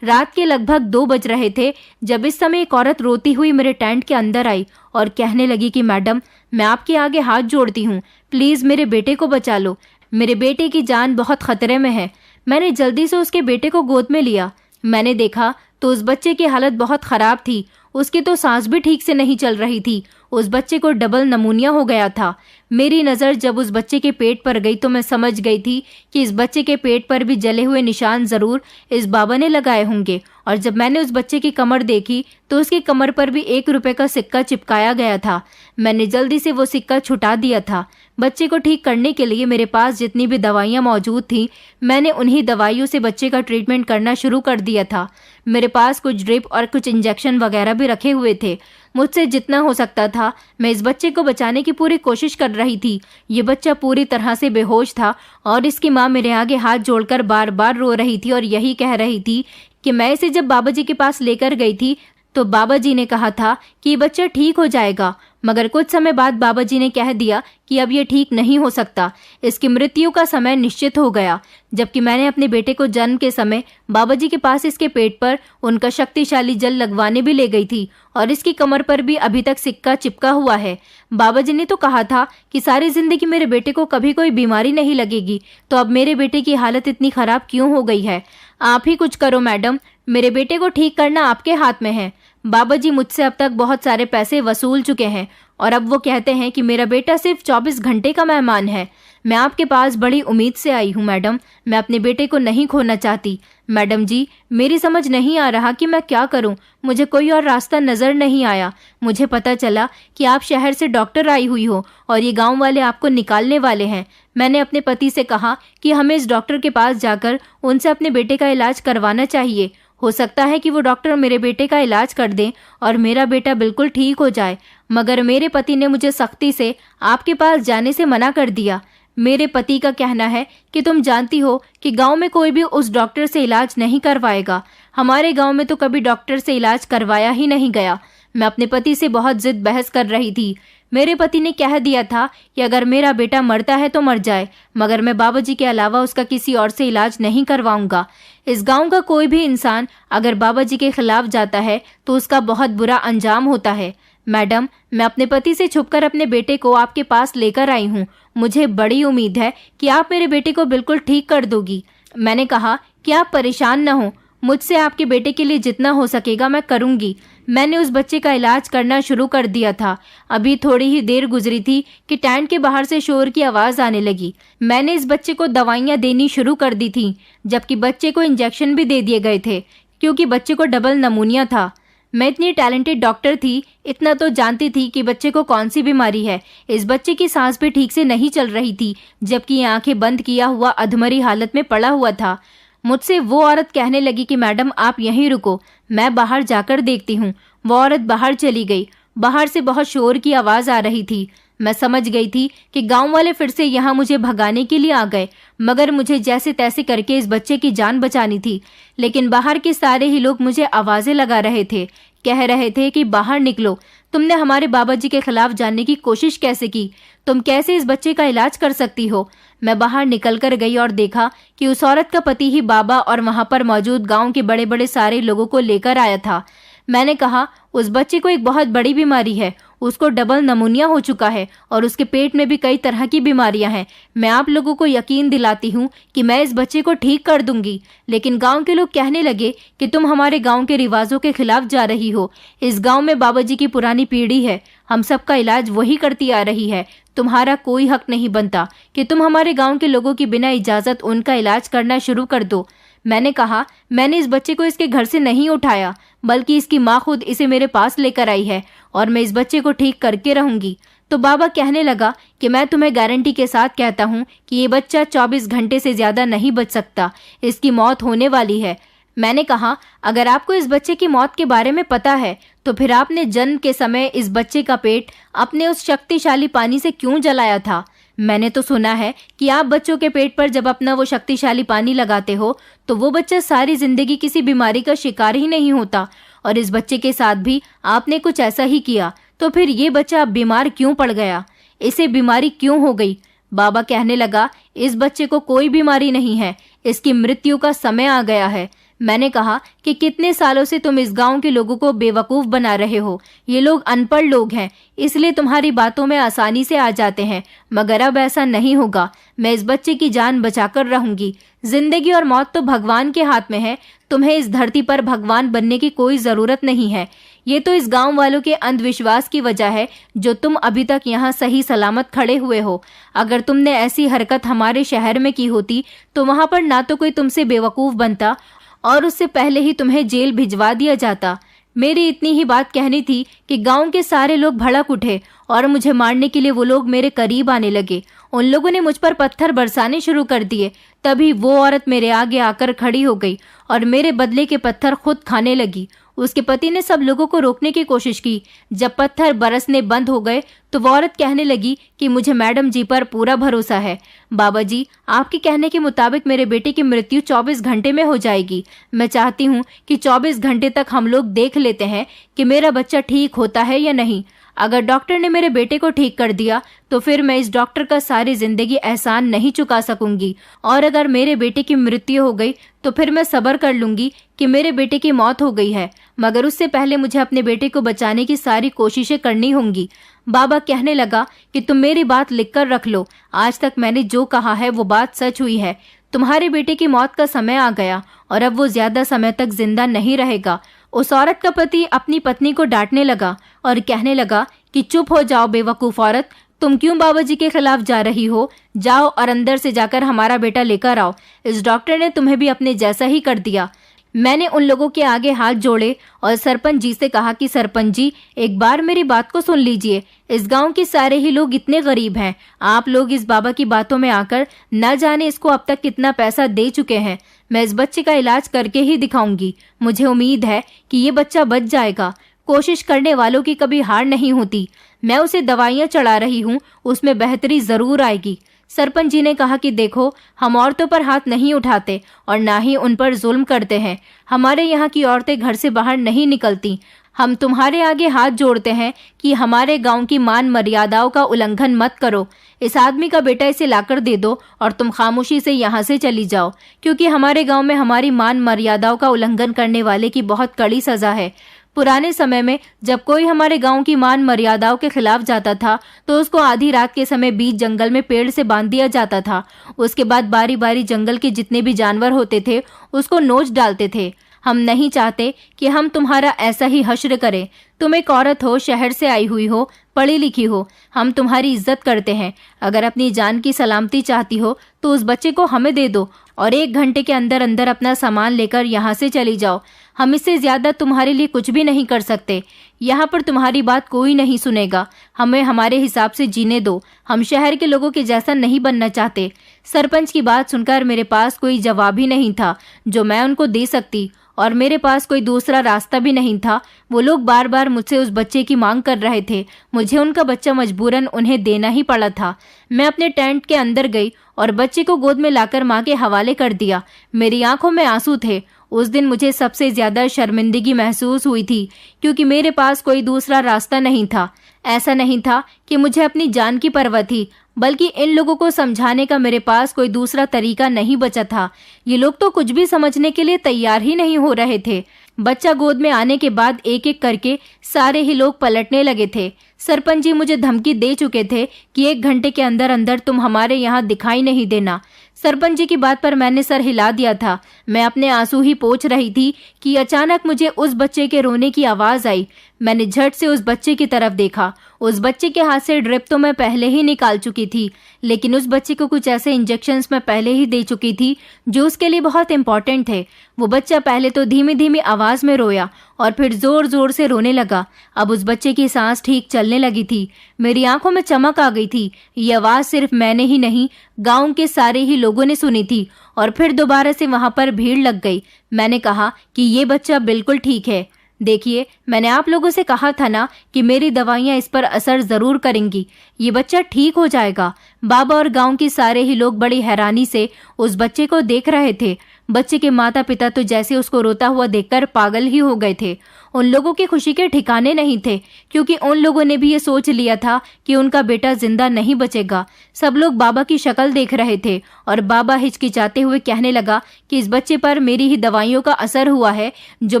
रात के लगभग 2 बज रहे थे जब इस समय एक औरत रोती हुई मेरे टेंट के अंदर आई और कहने लगी कि मैडम, मैं आपके आगे हाथ जोड़ती हूँ, प्लीज मेरे बेटे को बचा लो। मेरे बेटे की जान बहुत खतरे में है। मैंने जल्दी से उसके बेटे को गोद में लिया। मैंने देखा तो उस बच्चे की हालत बहुत खराब थी। उसकी तो सांस भी ठीक से नहीं चल रही थी। उस बच्चे को डबल नमूनिया हो गया था। मेरी नज़र जब उस बच्चे के पेट पर गई तो मैं समझ गई थी कि इस बच्चे के पेट पर भी जले हुए निशान ज़रूर इस बाबा ने लगाए होंगे। और जब मैंने उस बच्चे की कमर देखी तो उसकी कमर पर भी 1 रुपए का सिक्का चिपकाया गया था। मैंने जल्दी से वो सिक्का छुटा दिया था। बच्चे को ठीक करने के लिए मेरे पास जितनी भी दवाइयाँ मौजूद थीं, मैंने उन्हीं दवाइयों से बच्चे का ट्रीटमेंट करना शुरू कर दिया था। मेरे पास कुछ ड्रिप और कुछ इंजेक्शन वगैरह भी रखे हुए थे। मुझसे जितना हो सकता था मैं इस बच्चे को बचाने की पूरी कोशिश कर रही थी। ये बच्चा पूरी तरह से बेहोश था और इसकी माँ मेरे आगे हाथ जोड़कर बार बार रो रही थी और यही कह रही थी कि मैं इसे जब बाबा जी के पास लेकर गई थी तो बाबा जी ने कहा था कि ये बच्चा ठीक हो जाएगा, मगर कुछ समय बाद बाबा जी ने कह दिया कि अब ये ठीक नहीं हो सकता, इसकी मृत्यु का समय निश्चित हो गया। जबकि मैंने अपने बेटे को जन्म के समय बाबा जी के पास इसके पेट पर उनका शक्तिशाली जल लगवाने भी ले गई थी और इसकी कमर पर भी अभी तक सिक्का चिपका हुआ है। बाबा जी ने तो कहा था कि सारी जिंदगी मेरे बेटे को कभी कोई बीमारी नहीं लगेगी, तो अब मेरे बेटे की हालत इतनी खराब क्यों हो गई है? आप ही कुछ करो मैडम, मेरे बेटे को ठीक करना आपके हाथ में है। बाबा जी मुझसे अब तक बहुत सारे पैसे वसूल चुके हैं और अब वो कहते हैं कि मेरा बेटा सिर्फ 24 घंटे का मेहमान है। मैं आपके पास बड़ी उम्मीद से आई हूँ मैडम, मैं अपने बेटे को नहीं खोना चाहती। मैडम जी, मेरी समझ नहीं आ रहा कि मैं क्या करूँ, मुझे कोई और रास्ता नज़र नहीं आया। मुझे पता चला कि आप शहर से डॉक्टर आई हुई हो और ये गांव वाले आपको निकालने वाले हैं। मैंने अपने पति से कहा कि हमें इस डॉक्टर के पास जाकर उनसे अपने बेटे का इलाज करवाना चाहिए। हो सकता है कि वो डॉक्टर मेरे बेटे का इलाज कर दें और मेरा बेटा बिल्कुल ठीक हो जाए, मगर मेरे पति ने मुझे सख्ती से आपके पास जाने से मना कर दिया। मेरे पति का कहना है कि तुम जानती हो कि गांव में कोई भी उस डॉक्टर से इलाज नहीं करवाएगा। हमारे गांव में तो कभी डॉक्टर से इलाज करवाया ही नहीं गया। मैं अपने पति से बहुत जिद बहस कर रही थी। मेरे पति ने कह दिया था कि अगर मेरा बेटा मरता है तो मर जाए, मगर मैं बाबा जी के अलावा उसका किसी और से इलाज नहीं करवाऊंगा। इस गांव का कोई भी इंसान अगर बाबा जी के खिलाफ जाता है तो उसका बहुत बुरा अंजाम होता है। मैडम, मैं अपने पति से छुपकर अपने बेटे को आपके पास लेकर आई हूँ। मुझे बड़ी उम्मीद है कि आप मेरे बेटे को बिल्कुल ठीक कर दोगी। मैंने कहा कि आप परेशान न हो, मुझसे आपके बेटे के लिए जितना हो सकेगा मैं करूंगी। मैंने उस बच्चे का इलाज करना शुरू कर दिया था। अभी थोड़ी ही देर गुजरी थी कि टैंट के बाहर से शोर की आवाज़ आने लगी। मैंने इस बच्चे को दवाइयाँ देनी शुरू कर दी थी, जबकि बच्चे को इंजेक्शन भी दे दिए गए थे क्योंकि बच्चे को डबल नमूनिया था। मैं इतनी टैलेंटेड डॉक्टर थी, इतना तो जानती थी कि बच्चे को कौन सी बीमारी है। इस बच्चे की सांस भी ठीक से नहीं चल रही थी, जबकि ये आंखें बंद किया हुआ अधमरी हालत में पड़ा हुआ था। मुझसे वो औरत कहने लगी कि मैडम आप यहीं रुको, मैं बाहर जाकर देखती हूँ। वो औरत बाहर चली गई। बाहर से बहुत शोर की आवाज़ आ रही थी। मैं समझ गई थी कि गांव वाले फिर से यहाँ मुझे भगाने के लिए आ गए, मगर मुझे जैसे तैसे करके इस बच्चे की जान बचानी थी। लेकिन बाहर के सारे ही लोग मुझे आवाज़ें लगा रहे थे, कह रहे थे कि बाहर निकलो, तुमने हमारे बाबा जी के खिलाफ जानने की कोशिश कैसे की, तुम कैसे इस बच्चे का इलाज कर सकती हो। मैं बाहर निकल कर गई और देखा कि उस औरत का पति ही बाबा और वहां पर मौजूद गांव के बड़े बड़े सारे लोगों को लेकर आया था। मैंने कहा उस बच्चे को एक बहुत बड़ी बीमारी है, उसको डबल नमूनिया हो चुका है और उसके पेट में भी कई तरह की बीमारियां हैं। मैं आप लोगों को यकीन दिलाती हूँ कि मैं इस बच्चे को ठीक कर दूंगी। लेकिन गांव के लोग कहने लगे कि तुम हमारे गांव के रिवाजों के खिलाफ जा रही हो। इस गांव में बाबा जी की पुरानी पीढ़ी है, हम सबका इलाज वही करती आ रही है। तुम्हारा कोई हक नहीं बनता कि तुम हमारे गांव के लोगों की बिना इजाजत उनका इलाज करना शुरू कर दो। मैंने कहा मैंने इस बच्चे को इसके घर से नहीं उठाया, बल्कि इसकी माँ खुद इसे मेरे पास लेकर आई है और मैं इस बच्चे को ठीक करके रहूंगी। तो बाबा कहने लगा कि मैं तुम्हें गारंटी के साथ कहता हूँ कि ये बच्चा 24 घंटे से ज्यादा नहीं बच सकता, इसकी मौत होने वाली है। मैंने कहा अगर आपको इस बच्चे की मौत के बारे में पता है तो फिर आपने जन्म के समय इस बच्चे का पेट अपने उस शक्तिशाली पानी से क्यों जलाया था। मैंने तो सुना है कि आप बच्चों के पेट पर जब अपना वो शक्तिशाली पानी लगाते हो तो वो बच्चा सारी जिंदगी किसी बीमारी का शिकार ही नहीं होता, और इस बच्चे के साथ भी आपने कुछ ऐसा ही किया। तो फिर ये बच्चा अब बीमार क्यों पड़ गया, इसे बीमारी क्यों हो गई। बाबा कहने लगा इस बच्चे को कोई बीमारी नहीं है, इसकी मृत्यु का समय आ गया है। मैंने कहा कि कितने सालों से तुम इस गांव के लोगों को बेवकूफ बना रहे हो, ये लोग अनपढ़ लोग हैं, इसलिए तुम्हारी बातों में आसानी से आ जाते हैं, मगर अब ऐसा नहीं होगा। मैं इस बच्चे की जान बचाकर रहूंगी। जिंदगी और मौत तो भगवान के हाथ में है, तुम्हें इस धरती पर भगवान बनने की कोई जरूरत नहीं है। ये तो इस गांव वालों के अंधविश्वास की वजह है जो तुम अभी तक यहाँ सही सलामत खड़े हुए हो। अगर तुमने ऐसी हरकत हमारे शहर में की होती तो वहाँ पर ना तो कोई तुमसे बेवकूफ बनता और उससे पहले ही तुम्हें जेल भिजवा दिया जाता। मेरी इतनी ही बात कहनी थी कि गांव के सारे लोग भड़क उठे और मुझे मारने के लिए वो लोग मेरे करीब आने लगे। उन लोगों ने मुझ पर पत्थर बरसाने शुरू कर दिए। तभी वो औरत मेरे आगे आकर खड़ी हो गई और मेरे बदले के पत्थर खुद खाने लगी। उसके पति ने सब लोगों को रोकने की कोशिश की। जब पत्थर बरसने बंद हो गए तो वो औरत कहने लगी कि मुझे मैडम जी पर पूरा भरोसा है। बाबा जी, आपके कहने के मुताबिक मेरे बेटे की मृत्यु 24 घंटे में हो जाएगी। मैं चाहती हूँ कि 24 घंटे तक हम लोग देख लेते हैं कि मेरा बच्चा ठीक होता है या नहीं। अगर डॉक्टर ने मेरे बेटे को ठीक कर दिया तो फिर मैं इस डॉक्टर का सारी जिंदगी एहसान नहीं चुका सकूंगी, और अगर मेरे बेटे की मृत्यु हो गई तो फिर मैं सब्र कर लूंगी कि मेरे बेटे की मौत हो गई है, मगर उससे पहले मुझे अपने बेटे को बचाने की सारी कोशिशें करनी होंगी। बाबा कहने लगा कि तुम मेरी बात लिखकर रख लो। आज तक मैंने जो कहा है वो बात सच हुई है। तुम्हारे बेटे की मौत का समय आ गया और अब वो ज्यादा समय तक जिंदा नहीं रहेगा। उस औरत का पति अपनी पत्नी को डांटने लगा और कहने लगा कि चुप हो जाओ बेवकूफ औरत, तुम क्यों बाबा जी के खिलाफ जा रही हो? जाओ और अंदर से जाकर हमारा बेटा लेकर आओ। इस डॉक्टर ने तुम्हें भी अपने जैसा ही कर दिया। मैंने उन लोगों के आगे हाथ जोड़े और सरपंच जी से कहा कि सरपंच जी, एक बार मेरी बात को सुन लीजिए। इस गांव के सारे ही लोग इतने गरीब हैं। आप लोग इस बाबा की बातों में आकर न जाने इसको अब तक कितना पैसा दे चुके हैं। मैं इस बच्चे का इलाज करके ही दिखाऊंगी। मुझे उम्मीद है कि ये बच्चा बच जाएगा। कोशिश करने वालों की कभी हार नहीं होती। मैं उसे दवाइयाँ चढ़ा रही हूँ, उसमें बेहतरी जरूर आएगी। सरपंच जी ने कहा कि देखो, हम औरतों पर हाथ नहीं उठाते और ना ही उन पर जुल्म करते हैं। हमारे यहाँ की औरतें घर से बाहर नहीं निकलती। हम तुम्हारे आगे हाथ जोड़ते हैं कि हमारे गांव की मान मर्यादाओं का उल्लंघन मत करो। इस आदमी का बेटा इसे लाकर दे दो और तुम खामोशी से यहाँ से चली जाओ, क्योंकि हमारे गांव में हमारी मान मर्यादाओं का उल्लंघन करने वाले की बहुत कड़ी सजा है। पुराने समय में जब कोई हमारे गांव की मान मर्यादाओं के खिलाफ जाता था तो उसको आधी रात के समय बीच जंगल में पेड़ से बांध दिया जाता था। उसके बाद बारी बारी जंगल के जितने भी जानवर होते थे उसको नोच डालते थे। हम नहीं चाहते कि हम तुम्हारा ऐसा ही हश्र करें। तुम एक औरत हो, शहर से आई हुई हो, पढ़ी लिखी हो, हम तुम्हारी इज्जत करते हैं। अगर अपनी जान की सलामती चाहती हो तो उस बच्चे को हमें दे दो और 1 घंटे के अंदर अंदर अपना सामान लेकर यहाँ से चली जाओ। हम इससे ज्यादा तुम्हारे लिए कुछ भी नहीं कर सकते। यहाँ पर तुम्हारी बात कोई नहीं सुनेगा। हमें हमारे हिसाब से जीने दो। हम शहर के लोगों के जैसा नहीं बनना चाहते। सरपंच की बात सुनकर मेरे पास कोई जवाब ही नहीं था जो मैं उनको दे सकती, और मेरे पास कोई दूसरा रास्ता भी नहीं था। वो लोग बार बार मुझसे उस बच्चे की मांग कर रहे थे। मुझे उनका बच्चा मजबूरन उन्हें देना ही पड़ा था। मैं अपने टेंट के अंदर गई और बच्चे को गोद में लाकर माँ के हवाले कर दिया। मेरी आंखों में आंसू थे। उस दिन मुझे सबसे ज्यादा शर्मिंदगी महसूस हुई थी, क्योंकि मेरे पास कोई दूसरा रास्ता नहीं था। ऐसा नहीं था कि मुझे अपनी जान की परवाह थी, बल्कि इन लोगों को समझाने का मेरे पास कोई दूसरा तरीका नहीं बचा था। ये लोग तो कुछ भी समझने के लिए तैयार ही नहीं हो रहे थे। बच्चा गोद में आने के बाद एक एक करके सारे ही लोग पलटने लगे थे। सरपंच जी मुझे धमकी दे चुके थे कि 1 घंटे के अंदर अंदर तुम हमारे यहाँ दिखाई नहीं देना। सरपंच जी की बात पर मैंने सर हिला दिया था। मैं अपने आंसू ही पोंछ रही थी कि अचानक मुझे उस बच्चे के रोने की आवाज आई। मैंने झट से उस बच्चे की तरफ देखा। उस बच्चे के हाथ से ड्रिप तो मैं पहले ही निकाल चुकी थी, लेकिन उस बच्चे को कुछ ऐसे इंजेक्शंस मैं पहले ही दे चुकी थी जो उसके लिए बहुत इंपॉर्टेंट थे। वो बच्चा पहले तो धीमी धीमी आवाज में रोया और फिर जोर जोर से रोने लगा। अब उस बच्चे की सांस ठीक चलने लगी थी। मेरी आंखों में चमक आ गई थी। ये आवाज सिर्फ मैंने ही नहीं, गांव के सारे ही लोगों ने सुनी थी और फिर दोबारा से वहां पर भीड़ लग गई। मैंने कहा कि ये बच्चा बिल्कुल ठीक है। देखिए, मैंने आप लोगों से कहा था ना कि मेरी दवाइयाँ इस पर असर जरूर करेंगी। ये बच्चा ठीक हो जाएगा। बाबा और गांव के सारे ही लोग बड़ी हैरानी से उस बच्चे को देख रहे थे। बच्चे के माता पिता तो जैसे उसको रोता हुआ देखकर पागल ही हो गए थे। उन लोगों की खुशी के ठिकाने नहीं थे, क्योंकि उन लोगों ने भी ये सोच लिया था कि उनका बेटा जिंदा नहीं बचेगा। सब लोग बाबा की शक्ल देख रहे थे और बाबा हिचकिचाते हुए कहने लगा कि इस बच्चे पर मेरी ही दवाइयों का असर हुआ है जो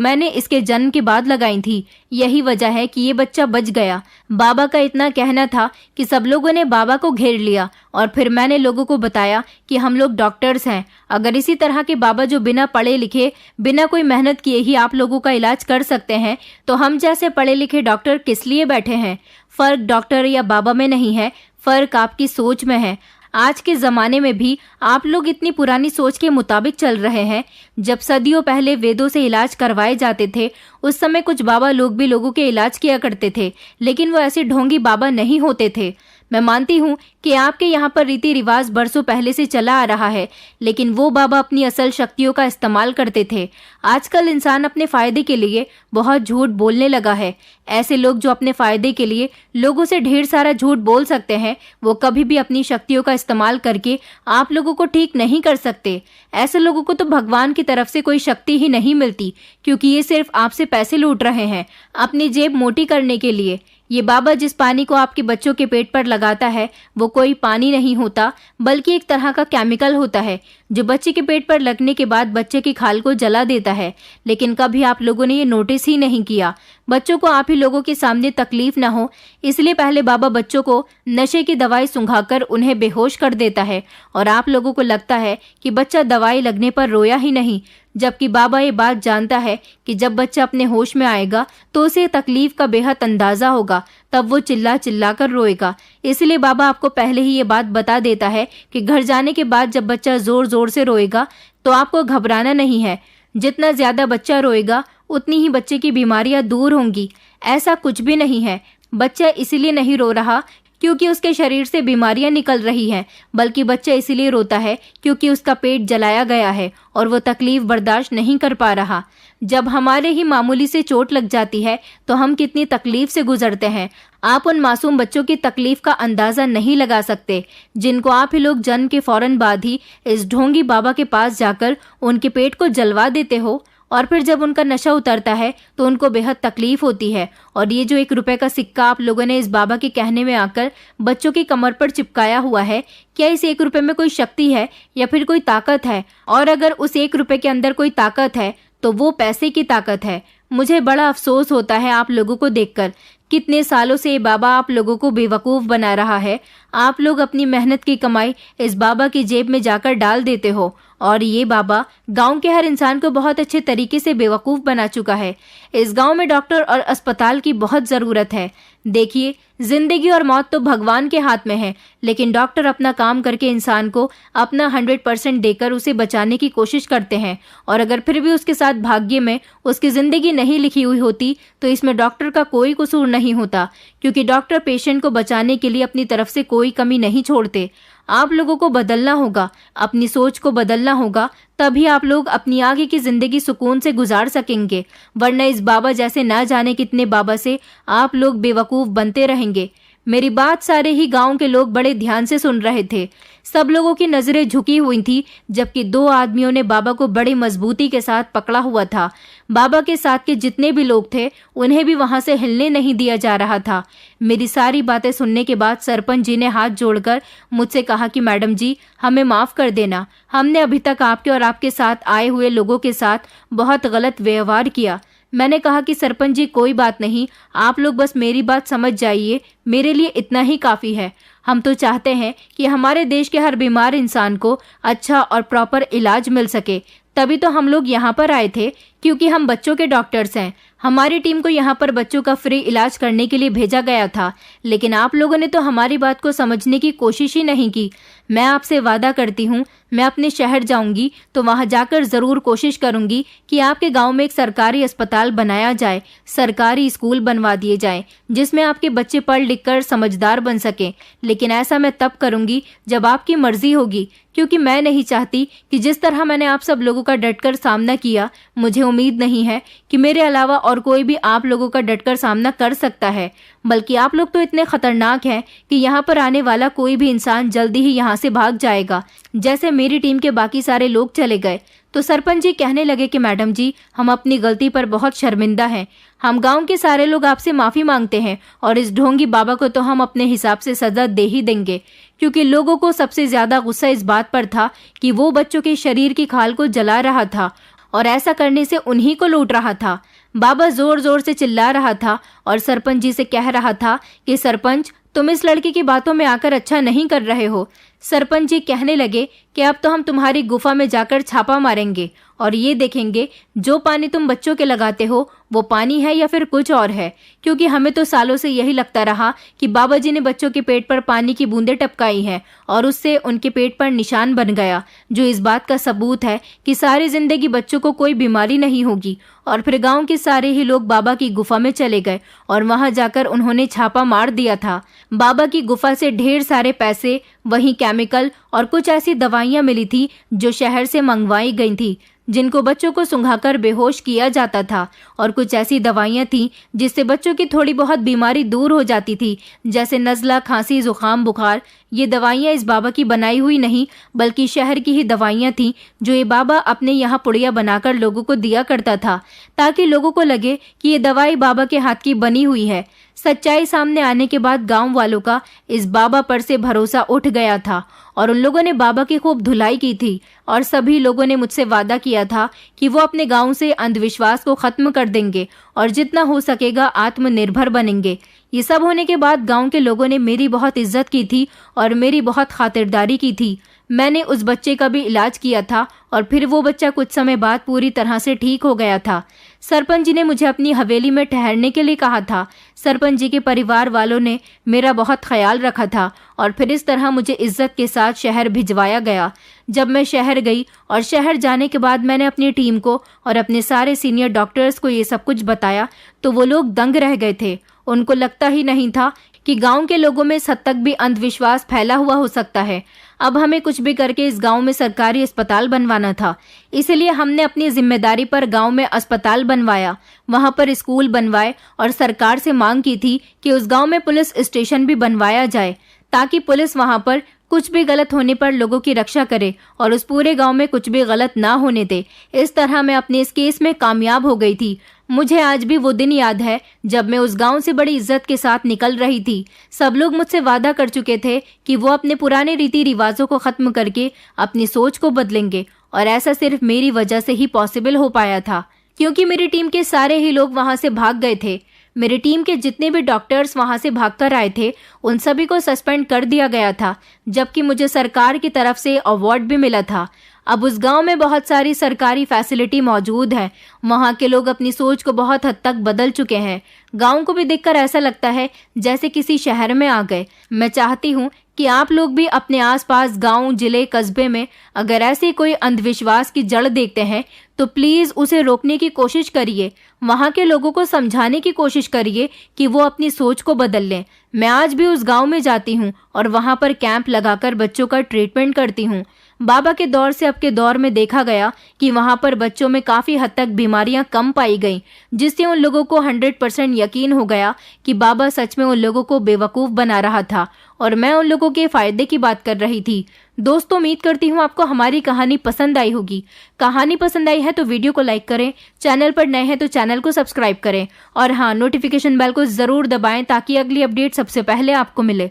मैंने इसके जन्म के बाद लगाई थी। यही वजह है कि ये बच्चा बच गया। बाबा का इतना कहना था कि सब लोगों ने बाबा को घेर लिया और फिर मैंने लोगों को बताया कि हम लोग डॉक्टर्स हैं। अगर इसी तरह के बाबा बाबा जो बिना पढ़े लिखे, बिना कोई मेहनत किए ही आप लोगों का इलाज कर सकते हैं, तो हम जैसे पढ़े लिखे डॉक्टर किस लिए बैठे हैं? फर्क डॉक्टर या बाबा में नहीं है, फर्क आपकी सोच में है। आज के ज़माने में भी आप लोग इतनी पुरानी सोच के मुताबिक चल रहे हैं। जब सदियों पहले वेदों से इलाज करवाए जाते थे, उस समय कुछ बाबा लोग भी लोगों के इलाज किया करते थे, लेकिन वो ऐसे ढोंगी बाबा नहीं होते थे। मैं मानती हूँ कि आपके यहाँ पर रीति रिवाज बरसों पहले से चला आ रहा है, लेकिन वो बाबा अपनी असल शक्तियों का इस्तेमाल करते थे। आजकल इंसान अपने फायदे के लिए बहुत झूठ बोलने लगा है। ऐसे लोग जो अपने फायदे के लिए लोगों से ढेर सारा झूठ बोल सकते हैं, वो कभी भी अपनी शक्तियों का इस्तेमाल करके आप लोगों को ठीक नहीं कर सकते। ऐसे लोगों को तो भगवान की तरफ से कोई शक्ति ही नहीं मिलती, क्योंकि ये सिर्फ आपसे पैसे लूट रहे हैं अपनी जेब मोटी करने के लिए। ये बाबा जिस पानी को आपके बच्चों के पेट पर लगाता है, वो कोई पानी नहीं होता, बल्कि एक तरह का केमिकल होता है जो बच्चे के पेट पर लगने के बाद बच्चे की खाल को जला देता है। लेकिन कभी आप लोगों ने ये नोटिस ही नहीं किया। बच्चों को आप ही लोगों के सामने तकलीफ ना हो, इसलिए पहले बाबा बच्चों को नशे की दवाई सुंघाकर उन्हें बेहोश कर देता है, और आप लोगों को लगता है कि बच्चा दवाई लगने पर रोया ही नहीं, जबकि बाबा ये बात जानता है कि जब बच्चा अपने होश में आएगा तो उसे तकलीफ का बेहद अंदाजा होगा, तब वो चिल्ला चिल्ला कर रोएगा। इसलिए बाबा आपको पहले ही ये बात बता देता है कि घर जाने के बाद जब बच्चा जोर जोर से रोएगा तो आपको घबराना नहीं है। जितना ज्यादा बच्चा रोएगा उतनी ही बच्चे की बीमारियां दूर होंगी। ऐसा कुछ भी नहीं है। बच्चा इसलिए नहीं रो रहा क्योंकि उसके शरीर से बीमारियां निकल रही हैं, बल्कि बच्चा इसलिए रोता है क्योंकि उसका पेट जलाया गया है और वो तकलीफ बर्दाश्त नहीं कर पा रहा। जब हमारे ही मामूली से चोट लग जाती है तो हम कितनी तकलीफ से गुजरते हैं। आप उन मासूम बच्चों की तकलीफ का अंदाजा नहीं लगा सकते, जिनको आप ही लोग जन्म के फौरन बाद ही इस ढोंगी बाबा के पास जाकर उनके पेट को जलवा देते हो, और फिर जब उनका नशा उतरता है तो उनको बेहद तकलीफ होती है। और ये जो 1 रुपए का सिक्का आप लोगों ने इस बाबा के कहने में आकर बच्चों की कमर पर चिपकाया हुआ है, क्या इस 1 रुपए में कोई शक्ति है या फिर कोई ताकत है? और अगर उस 1 रुपए के अंदर कोई ताकत है तो वो पैसे की ताकत है। मुझे बड़ा अफसोस होता है आप लोगों को देखकर। कितने सालों से ये बाबा आप लोगों को बेवकूफ बना रहा है। आप लोग अपनी मेहनत की कमाई इस बाबा की जेब में जाकर डाल देते हो, और ये बाबा गांव के हर इंसान को बहुत अच्छे तरीके से बेवकूफ बना चुका है। इस गांव में डॉक्टर और अस्पताल की बहुत जरूरत है। देखिए, जिंदगी और मौत तो भगवान के हाथ में है, लेकिन डॉक्टर अपना काम करके इंसान को अपना 100% देकर उसे बचाने की कोशिश करते हैं, और अगर फिर भी उसके साथ भाग्य में उसकी जिंदगी नहीं लिखी हुई होती तो इसमें डॉक्टर का कोई कसूर नहीं होता, क्योंकि डॉक्टर पेशेंट को बचाने के लिए अपनी तरफ से कोई कमी नहीं छोड़ते। आप लोगों को बदलना होगा, अपनी सोच को बदलना होगा, तभी आप लोग अपनी आगे की जिंदगी सुकून से गुजार सकेंगे, वरना इस बाबा जैसे ना जाने कितने बाबा से आप लोग बेवकूफ बनते रहेंगे। मेरी बात सारे ही गांव के लोग बड़े ध्यान से सुन रहे थे। सब लोगों की नजरें झुकी हुई थी, जबकि 2 आदमियों ने बाबा को बड़ी मजबूती के साथ पकड़ा हुआ था। बाबा के साथ के जितने भी लोग थे उन्हें भी वहां से हिलने नहीं दिया जा रहा था। मेरी सारी बातें सुनने के बाद सरपंच जी ने हाथ जोड़कर मुझसे कहा कि मैडम जी, हमें माफ कर देना, हमने अभी तक आपके और आपके साथ आए हुए लोगों के साथ बहुत गलत व्यवहार किया। मैंने कहा कि सरपंच जी, कोई बात नहीं, आप लोग बस मेरी बात समझ जाइए, मेरे लिए इतना ही काफ़ी है। हम तो चाहते हैं कि हमारे देश के हर बीमार इंसान को अच्छा और प्रॉपर इलाज मिल सके, तभी तो हम लोग यहाँ पर आए थे, क्योंकि हम बच्चों के डॉक्टर्स हैं। हमारी टीम को यहाँ पर बच्चों का फ्री इलाज करने के लिए भेजा गया था, लेकिन आप लोगों ने तो हमारी बात को समझने की कोशिश ही नहीं की। मैं आपसे वादा करती हूँ, मैं अपने शहर जाऊंगी तो वहाँ जाकर ज़रूर कोशिश करूंगी कि आपके गांव में एक सरकारी अस्पताल बनाया जाए, सरकारी स्कूल बनवा दिए जाएं, जिसमें आपके बच्चे पढ़ लिख कर समझदार बन सकें। लेकिन ऐसा मैं तब करूंगी जब आपकी मर्जी होगी, क्योंकि मैं नहीं चाहती कि जिस तरह मैंने आप सब लोगों का डटकर सामना किया, मुझे उम्मीद नहीं है कि मेरे अलावा और कोई भी आप लोगों का डटकर सामना कर सकता है। बल्कि आप लोग तो इतने खतरनाक हैं कि यहाँ पर आने वाला कोई भी इंसान जल्दी ही यहाँ से भाग जाएगा, जैसे मेरी टीम के बाकी सारे लोग चले गए। तो सरपंच जी कहने लगे कि मैडम जी, हम अपनी गलती पर बहुत शर्मिंदा हैं। हम गांव के सारे लोग आपसे माफ़ी मांगते हैं, और इस ढोंगी बाबा को तो हम अपने हिसाब से सज़ा दे ही देंगे, क्योंकि लोगों को सबसे ज़्यादा गुस्सा इस बात पर था कि वो बच्चों के शरीर की खाल को जला रहा था, और ऐसा करने से उन्हीं को लूट रहा था। बाबा जोर जोर से चिल्ला रहा था और सरपंच जी से कह रहा था कि सरपंच, तुम इस लड़के की बातों में आकर अच्छा नहीं कर रहे हो। सरपंच जी कहने लगे कि अब तो हम तुम्हारी गुफा में जाकर छापा मारेंगे और ये देखेंगे जो पानी तुम बच्चों के लगाते हो वो पानी है या फिर कुछ और है, क्योंकि हमें तो सालों से यही लगता रहा कि बाबा जी ने बच्चों के पेट पर पानी की बूंदें टपकाई हैं और उससे उनके पेट पर निशान बन गया, जो इस बात का सबूत है कि सारी जिंदगी बच्चों को कोई बीमारी नहीं होगी। और फिर गांव के सारे ही लोग बाबा की गुफा में चले गए और वहां जाकर उन्होंने छापा मार दिया था। बाबा की गुफा से ढेर सारे पैसे, वहीं केमिकल और कुछ ऐसी दवाइयां मिली थी जो शहर से मंगवाई गई थी, जिनको बच्चों को सुंघाकर बेहोश किया जाता था, और कुछ ऐसी दवाइयां थीं जिससे बच्चों की थोड़ी बहुत बीमारी दूर हो जाती थी, जैसे नज़ला, खांसी, जुकाम, बुखार। ये दवाइयां इस बाबा की बनाई हुई नहीं बल्कि शहर की ही दवाइयां थीं, जो ये बाबा अपने यहाँ पुड़िया बनाकर लोगों को दिया करता था, ताकि लोगों को लगे कि ये दवाई बाबा के हाथ की बनी हुई है। सच्चाई सामने आने के बाद गांव वालों का इस बाबा पर से भरोसा उठ गया था और उन लोगों ने बाबा की खूब धुलाई की थी, और सभी लोगों ने मुझसे वादा किया था कि वो अपने गांव से अंधविश्वास को खत्म कर देंगे और जितना हो सकेगा आत्मनिर्भर बनेंगे। ये सब होने के बाद गांव के लोगों ने मेरी बहुत इज्जत की थी और मेरी बहुत खातिरदारी की थी। मैंने उस बच्चे का भी इलाज किया था और फिर वो बच्चा कुछ समय बाद पूरी तरह से ठीक हो गया था। सरपंच जी ने मुझे अपनी हवेली में ठहरने के लिए कहा था। सरपंच जी के परिवार वालों ने मेरा बहुत ख्याल रखा था और फिर इस तरह मुझे इज्जत के साथ शहर भिजवाया गया। जब मैं शहर गई और शहर जाने के बाद मैंने अपनी टीम को और अपने सारे सीनियर डॉक्टर्स को ये सब कुछ बताया तो वो लोग दंग रह गए थे। उनको लगता ही नहीं था कि गांव के लोगों में इस हद तक भी अंधविश्वास फैला हुआ हो सकता है। अब हमें कुछ भी करके इस गांव में सरकारी अस्पताल बनवाना था, इसलिए हमने अपनी जिम्मेदारी पर गांव में अस्पताल बनवाया, वहां पर स्कूल बनवाए और सरकार से मांग की थी कि उस गांव में पुलिस स्टेशन भी बनवाया जाए, ताकि पुलिस वहां पर कुछ भी गलत होने पर लोगों की रक्षा करे और उस पूरे गांव में कुछ भी गलत ना होने दे। इस तरह मैं अपने इस केस में कामयाब हो गई थी। मुझे आज भी वो दिन याद है जब मैं उस गांव से बड़ी इज्जत के साथ निकल रही थी। सब लोग मुझसे वादा कर चुके थे कि वो अपने पुराने रीति रिवाजों को खत्म करके अपनी सोच को बदलेंगे, और ऐसा सिर्फ मेरी वजह से ही पॉसिबल हो पाया था, क्योंकि मेरी टीम के सारे ही लोग वहां से भाग गए थे। मेरी टीम के जितने भी डॉक्टर्स वहां से भागकर आए थे उन सभी को सस्पेंड कर दिया गया था, जबकि मुझे सरकार की तरफ से अवार्ड भी मिला था। अब उस गांव में बहुत सारी सरकारी फैसिलिटी मौजूद है। वहां के लोग अपनी सोच को बहुत हद तक बदल चुके हैं। गांव को भी देखकर ऐसा लगता है जैसे किसी शहर में आ गए। मैं चाहती हूँ कि आप लोग भी अपने आसपास गांव, जिले, कस्बे में अगर ऐसी कोई अंधविश्वास की जड़ देखते हैं तो प्लीज उसे रोकने की कोशिश करिए। वहां के लोगों को समझाने की कोशिश करिए कि वो अपनी सोच को बदल लें। मैं आज भी उस गांव में जाती हूँ और वहां पर कैंप लगाकर बच्चों का ट्रीटमेंट करती हूँ। बाबा के दौर से अब के दौर में देखा गया कि वहां पर बच्चों में काफी हद तक बीमारियां कम पाई गईं, जिससे उन लोगों को 100% यकीन हो गया कि बाबा सच में उन लोगों को बेवकूफ बना रहा था और मैं उन लोगों के फायदे की बात कर रही थी। दोस्तों, उम्मीद करती हूँ आपको हमारी कहानी पसंद आई होगी। कहानी पसंद आई है तो वीडियो को लाइक करें, चैनल पर नए हैं तो चैनल को सब्सक्राइब करें और हाँ, नोटिफिकेशन बेल को जरूर दबाएं ताकि अगली अपडेट सबसे पहले आपको मिले।